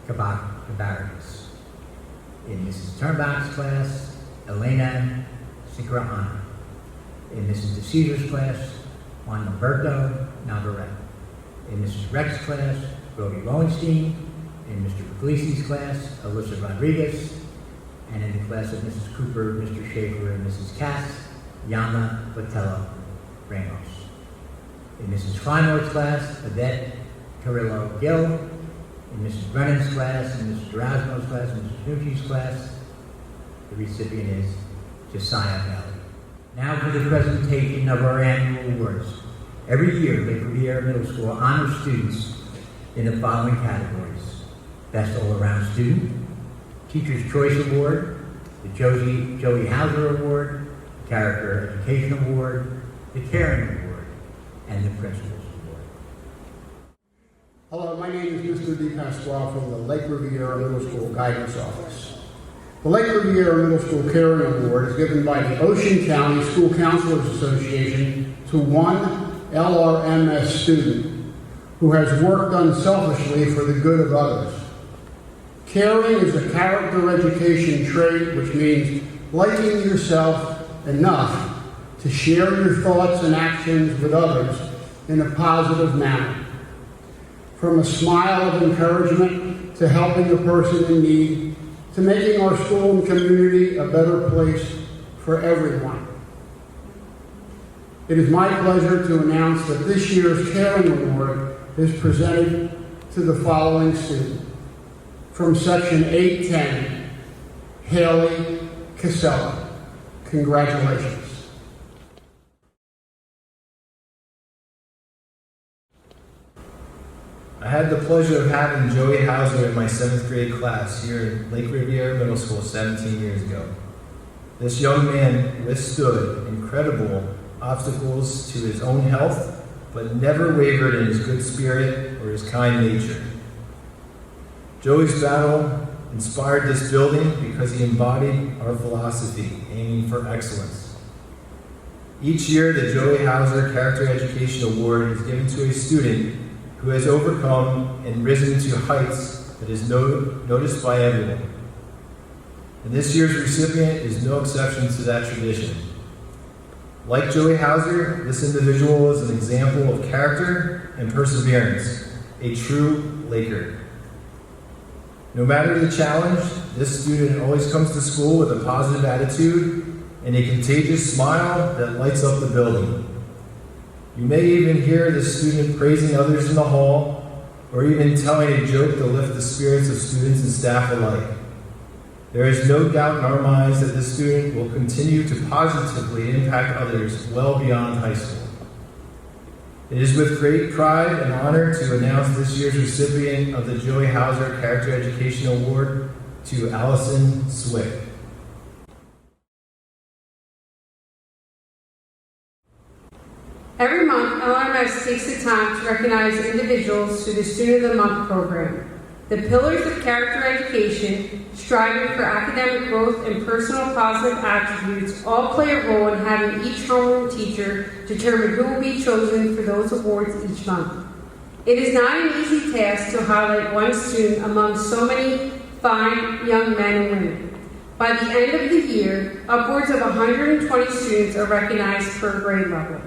Cabarrus. In Mrs. Turnback's class, Elena Sigrahana. In Mrs. DeCesar's class, Juan Alberto Navarrete. In Mrs. Rex class, Brody Lowenstein. In Mr. Puglisi's class, Alyssa Rodriguez. And in the class of Mrs. Cooper, Mr. Schaefer, and Mrs. Cass, Yana Botello Ramos. In Mrs. Frymore's class, Odette Carrillo Gill. In Mrs. Brennan's class, in Mrs. Erasmo's class, and Mrs. Nucci's class, the recipient is Josiah Bell. Now for the presentation of our annual awards. Every year, Lake Riviera Middle School honors students in the following categories: Best All-Around Student, Teacher's Choice Award, the Joey Hauser Award, the Character Education Award, the Caring Award, and the Principal's Award. Hello, my name is Mr. DePasquale from the Lake Riviera Middle School Guidance Office. The Lake Riviera Middle School Caring Award is given by the Ocean County School Counselors Association to one LRMS student who has worked unselfishly for the good of others. Caring is a character education trait, which means liking yourself enough to share your thoughts and actions with others in a positive manner. From a smile of encouragement to helping a person in need, to making our school and community a better place for everyone. It is my pleasure to announce that this year's Caring Award is presented to the following student. From Section 810, Haley Casella. Congratulations. I had the pleasure of having Joey Hauser in my 7th grade class here in Lake Riviera Middle School 17 years ago. This young man withstood incredible obstacles to his own health, but never wavered in his good spirit or his kind nature. Joey's battle inspired this building because he embodied our philosophy, aiming for excellence. Each year, the Joey Hauser Character Education Award is given to a student who has overcome and risen to heights that is noticed by everyone. And this year's recipient is no exception to that tradition. Like Joey Hauser, this individual is an example of character and perseverance, a true Laker. No matter the challenge, this student always comes to school with a positive attitude and a contagious smile that lights up the building. You may even hear the student praising others in the hall, or even telling a joke to lift the spirits of students and staff alike. There is no doubt in our minds that this student will continue to positively impact others well beyond high school. It is with great pride and honor to announce this year's recipient of the Joey Hauser Character Education Award to Allison Swick. Every month, LRMS takes the time to recognize individuals through the Student of the Month program. The pillars of character education, striving for academic growth and personal positive attributes all play a role in having each homeroom teacher determine who will be chosen for those awards each month. It is not an easy task to highlight one student among so many fine young men and women. By the end of the year, upwards of 120 students are recognized per grade level.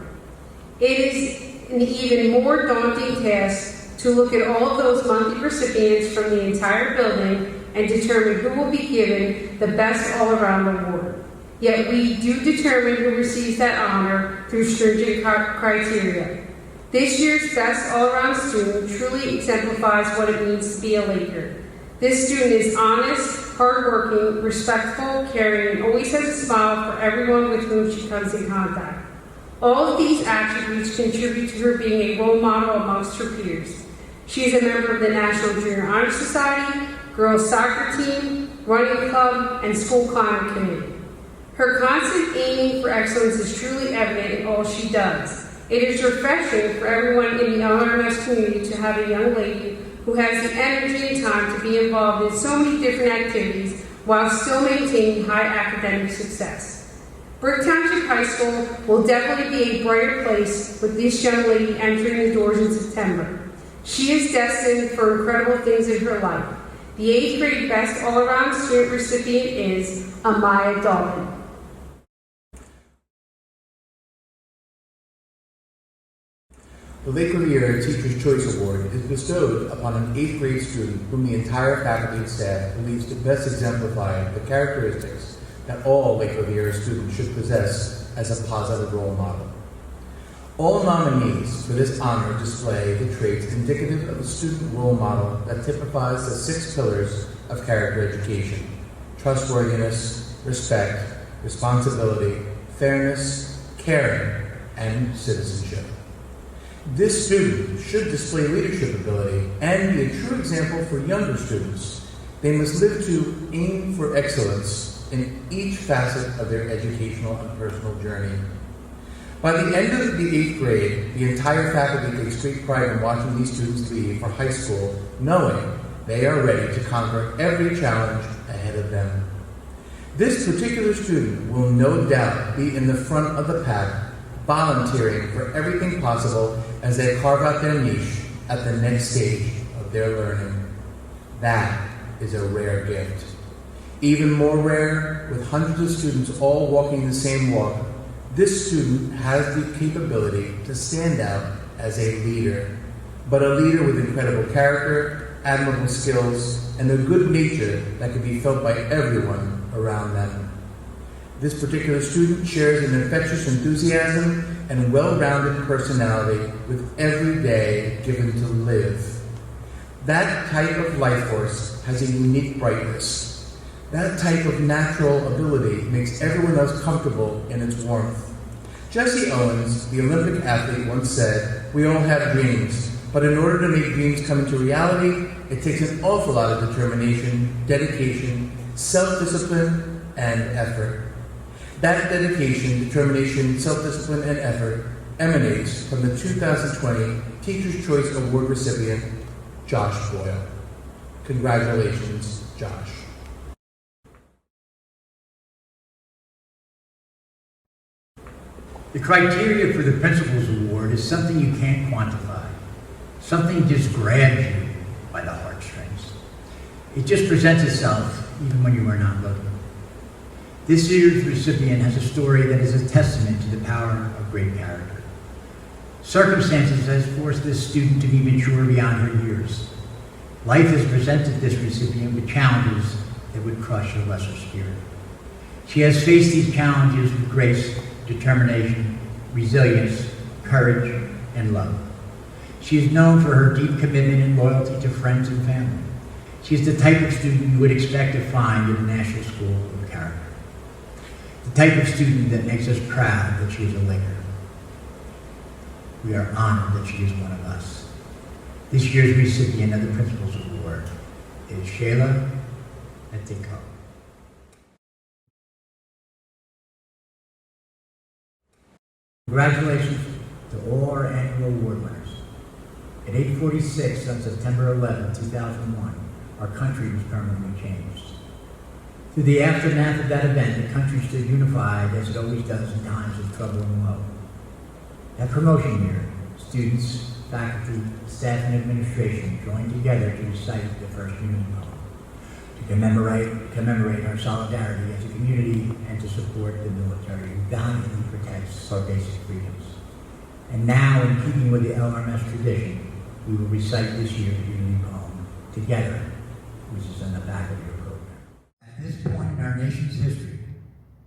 It is an even more daunting task to look at all of those monthly recipients from the entire building and determine who will be given the Best All-Around Award. Yet we do determine who receives that honor through stringent criteria. This year's Best All-Around student truly exemplifies what it means to be a Laker. This student is honest, hardworking, respectful, caring, and always has a smile for everyone with whom she comes in contact. All of these attributes contribute to her being a role model amongst her peers. She is a member of the National Junior Honor Society, girls soccer team, running club, and school climate committee. Her constant aiming for excellence is truly evident in all she does. It is refreshing for everyone in the LRMS community to have a young lady who has the energy and time to be involved in so many different activities while still maintaining high academic success. Brick Township High School will definitely be a brighter place with this young lady entering the doors in September. She is destined for incredible things in her life. The 8th grade Best All-Around Student recipient is Amaya Dolan. The Lake Riviera Teacher's Choice Award is bestowed upon an 8th grade student whom the entire faculty and staff believes to best exemplify the characteristics that all Lake Riviera students should possess as a positive role model. All nominees for this honor display the traits indicative of a student role model that typifies the 6 pillars of character education: trustworthiness, respect, responsibility, fairness, caring, and citizenship. This student should display leadership ability and be a true example for younger students. They must live to aim for excellence in each facet of their educational and personal journey. By the end of the 8th grade, the entire faculty takes great pride in watching these students leave for high school, knowing they are ready to conquer every challenge ahead of them. This particular student will no doubt be in the front of the pack, volunteering for everything possible as they carve out their niche at the next stage of their learning. That is a rare gift. Even more rare, with hundreds of students all walking the same walk, this student has the capability to stand out as a leader, but a leader with incredible character, admirable skills, and a good nature that can be felt by everyone around them. This particular student shares an infectious enthusiasm and well-rounded personality with every day given to live. That type of life force has a unique brightness. That type of natural ability makes everyone else comfortable in its warmth. Jesse Owens, the Olympic athlete, once said, "We all have dreams, but in order to make dreams come into reality, it takes an awful lot of determination, dedication, self-discipline, and effort." That dedication, determination, self-discipline, and effort emanates from the 2020 Teacher's Choice Award recipient, Josh Boyle. Congratulations, Josh. The criteria for the Principal's Award is something you can't quantify. Something just grabs you by the heartstrings. It just presents itself even when you are not looking. This year's recipient has a story that is a testament to the power of great character. Circumstances has forced this student to be mature beyond her years. Life has presented this recipient with challenges that would crush her lesser spirit. She has faced these challenges with grace, determination, resilience, courage, and love. She is known for her deep commitment and loyalty to friends and family. She is the type of student you would expect to find in the National School of Character. The type of student that makes us proud that she is a Laker. We are honored that she is one of us. This year's recipient of the Principal's Award is Shayla Etico. Congratulations to all our annual award winners. At 8:46 on September 11, 2001, our country was permanently changed. Through the aftermath of that event, the country stood unified as it always does in times of trouble and woe. That promotion year, students, faculty, staff, and administration joined together to recite the first Union poem, to commemorate our solidarity as a community and to support the military who valiantly protects our basic freedoms. And now, in keeping with the LRMS tradition, we will recite this year's Union poem together, which is on the back of your program. At this point in our nation's history,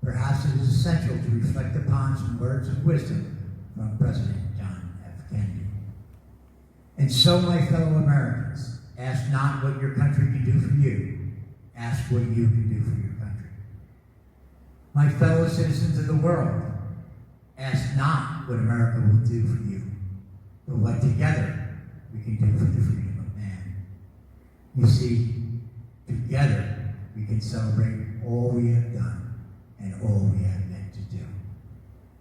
perhaps it is essential to reflect upon some words of wisdom from President John F. Kennedy. And so, my fellow Americans, ask not what your country can do for you, ask what you can do for your country. My fellow citizens of the world, ask not what America will do for you, but what together we can do for the freedom of man. You see, together we can celebrate all we have done and all we have meant to do.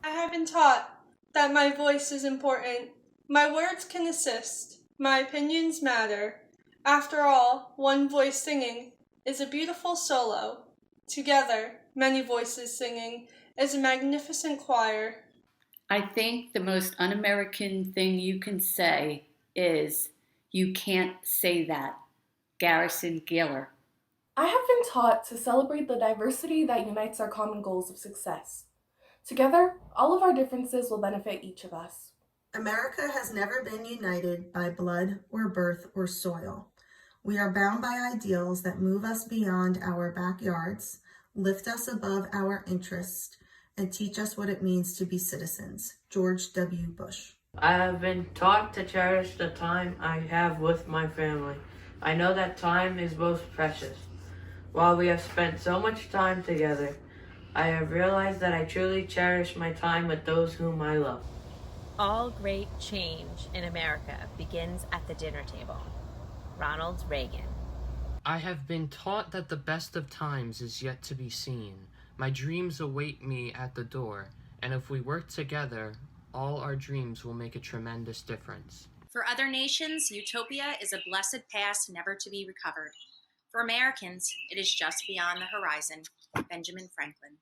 I have been taught that my voice is important. My words can assist. My opinions matter. After all, one voice singing is a beautiful solo. Together, many voices singing is a magnificent choir. I think the most un-American thing you can say is, "You can't say that." Garrison Gaylor. I have been taught to celebrate the diversity that unites our common goals of success. Together, all of our differences will benefit each of us. America has never been united by blood or birth or soil. We are bound by ideals that move us beyond our backyards, lift us above our interests, and teach us what it means to be citizens. George W. Bush. I have been taught to cherish the time I have with my family. I know that time is most precious. While we have spent so much time together, I have realized that I truly cherish my time with those whom I love. All great change in America begins at the dinner table. Ronald Reagan. I have been taught that the best of times is yet to be seen. My dreams await me at the door, and if we work together, all our dreams will make a tremendous difference. For other nations, utopia is a blessed past never to be recovered. For Americans, it is just beyond the horizon. Benjamin Franklin.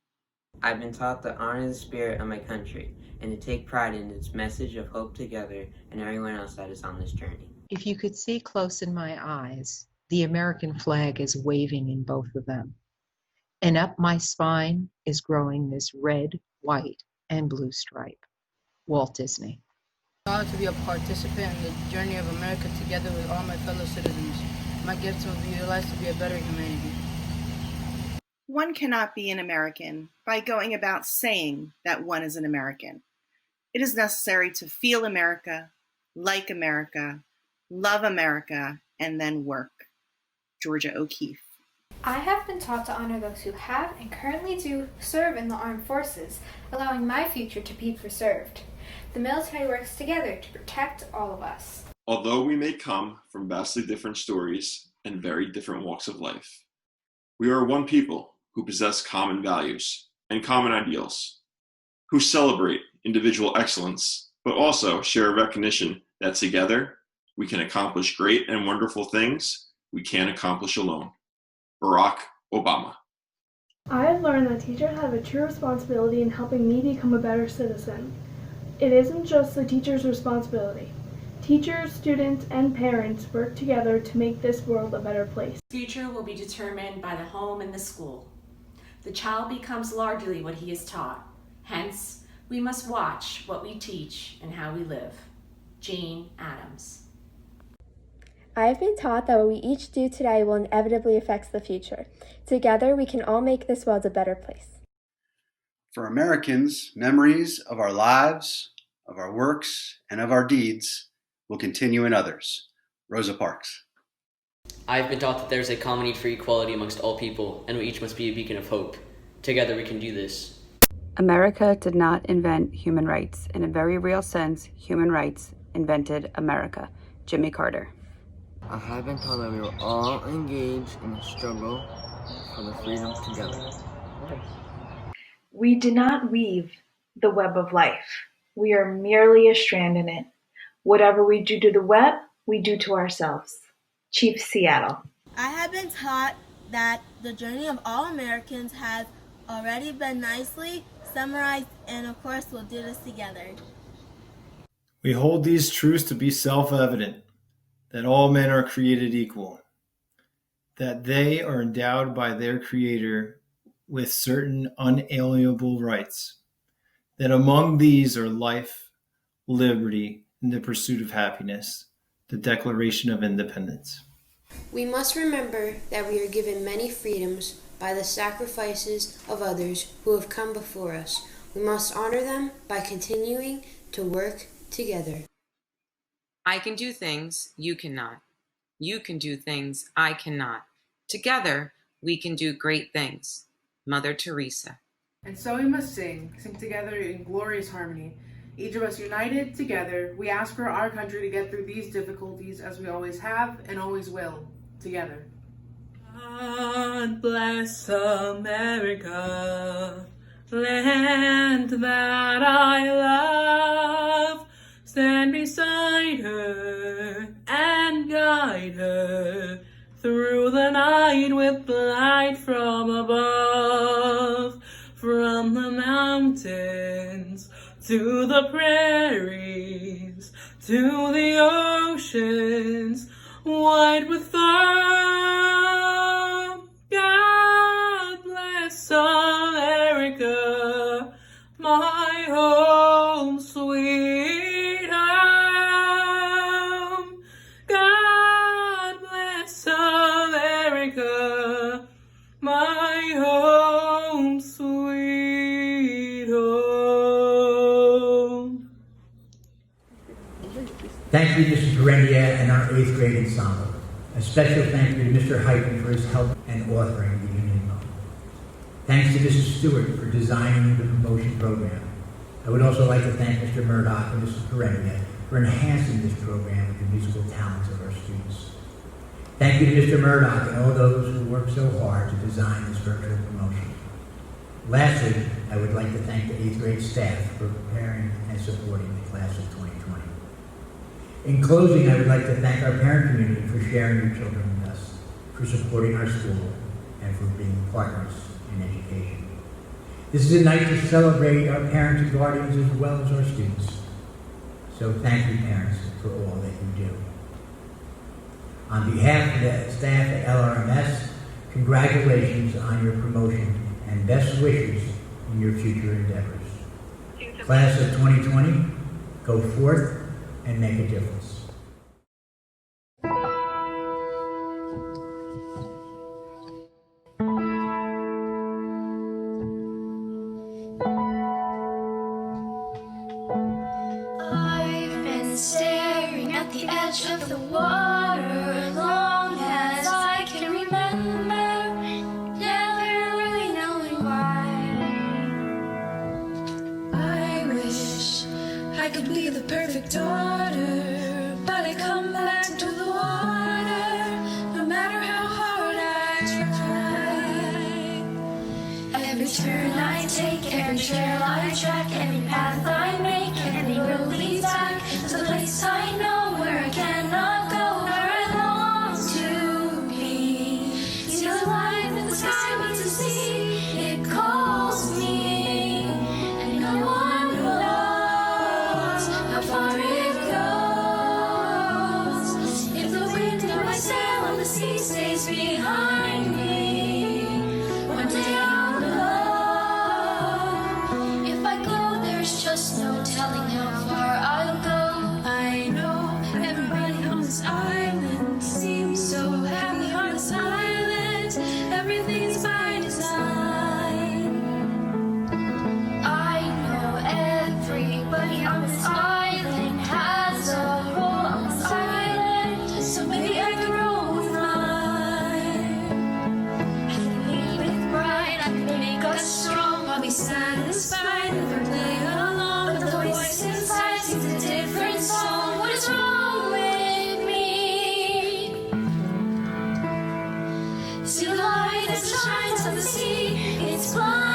I've been taught to honor the spirit of my country and to take pride in its message of hope together and everyone else that is on this journey. If you could see close in my eyes, the American flag is waving in both of them. And up my spine is growing this red, white, and blue stripe. Walt Disney. I'm honored to be a participant in the journey of America together with all my fellow citizens. My gift will be utilized to be a better humanity. One cannot be an American by going about saying that one is an American. It is necessary to feel America, like America, love America, and then work. Georgia O'Keeffe. I have been taught to honor those who have and currently do serve in the armed forces, allowing my future to be preserved. The military works together to protect all of us. Although we may come from vastly different stories and very different walks of life, we are one people who possess common values and common ideals, who celebrate individual excellence, but also share a recognition that together we can accomplish great and wonderful things we can't accomplish alone. Barack Obama. I have learned that teachers have a true responsibility in helping me become a better citizen. It isn't just the teacher's responsibility. Teachers, students, and parents work together to make this world a better place. The future will be determined by the home and the school. The child becomes largely what he is taught. Hence, we must watch what we teach and how we live. Jane Addams. I have been taught that what we each do today will inevitably affect the future. Together, we can all make this world a better place. For Americans, memories of our lives, of our works, and of our deeds will continue in others. Rosa Parks. I've been taught that there's a common need for equality amongst all people, and we each must be a beacon of hope. Together we can do this. America did not invent human rights. In a very real sense, human rights invented America. Jimmy Carter. I have been taught that we are all engaged in a struggle for the freedom together. We do not weave the web of life. We are merely a strand in it. Whatever we do to the web, we do to ourselves. Chief Seattle. I have been taught that the journey of all Americans has already been nicely summarized, and of course we'll do this together. We hold these truths to be self-evident, that all men are created equal, that they are endowed by their Creator with certain unalienable rights, that among these are life, liberty, and the pursuit of happiness, the Declaration of Independence. We must remember that we are given many freedoms by the sacrifices of others who have come before us. We must honor them by continuing to work together. I can do things you cannot. You can do things I cannot. Together, we can do great things. Mother Teresa. And so we must sing together in glorious harmony. Each of us united together, we ask for our country to get through these difficulties as we always have and always will, together. God bless America. land that I love. Stand beside her and guide her through the night with light from above. From the mountains to the prairies, to the oceans, white with foam. God bless America, my home, sweet home. God bless America, my home, sweet home. Thank you, Mrs. Perendia and our 8th grade ensemble. A special thank you to Mr. Hypen for his help and authoring the Union Poem. Thanks to Mrs. Stewart for designing the promotion program. I would also like to thank Mr. Murdoch and Mrs. Perendia for enhancing this program with the musical talents of our students. Thank you to Mr. Murdoch and all those who worked so hard to design this virtual promotion. Lastly, I would like to thank the 8th grade staff for preparing and supporting the class of 2020. In closing, I would like to thank our parent community for sharing your children with us, for supporting our school, and for being partners in education. This is a night to celebrate our parents and guardians as well as our students. So thank you, parents, for all that you do. On behalf of the staff at LRMS, congratulations on your promotion and best wishes in your future endeavors. Class of 2020, go forth and make a difference. I've been staring at the edge of the water long as I can remember, never really knowing why. I wish I could be the perfect daughter, but I come back to the water, no matter how hard I try. Every turn I take, every trail I track, every path I make, every road leads back to the place I know where I cannot go, where I long to be. See the light that the sky meets the sea, it calls me, and no one knows how far it goes. If the wind in my sail on the sea stays behind me, one day I'll know. If I go, there's just no telling how far I'll go. I know everybody on this island seems so happy on this island. Everything's by design. I know everybody on this island has a role on this island, so maybe I can roll with mine. I can lead with pride, I can make us strong. I'll be satisfied if I play along, but the voice inside sings a different song. What is wrong with me? See the light as it shines on the sea, it's blind.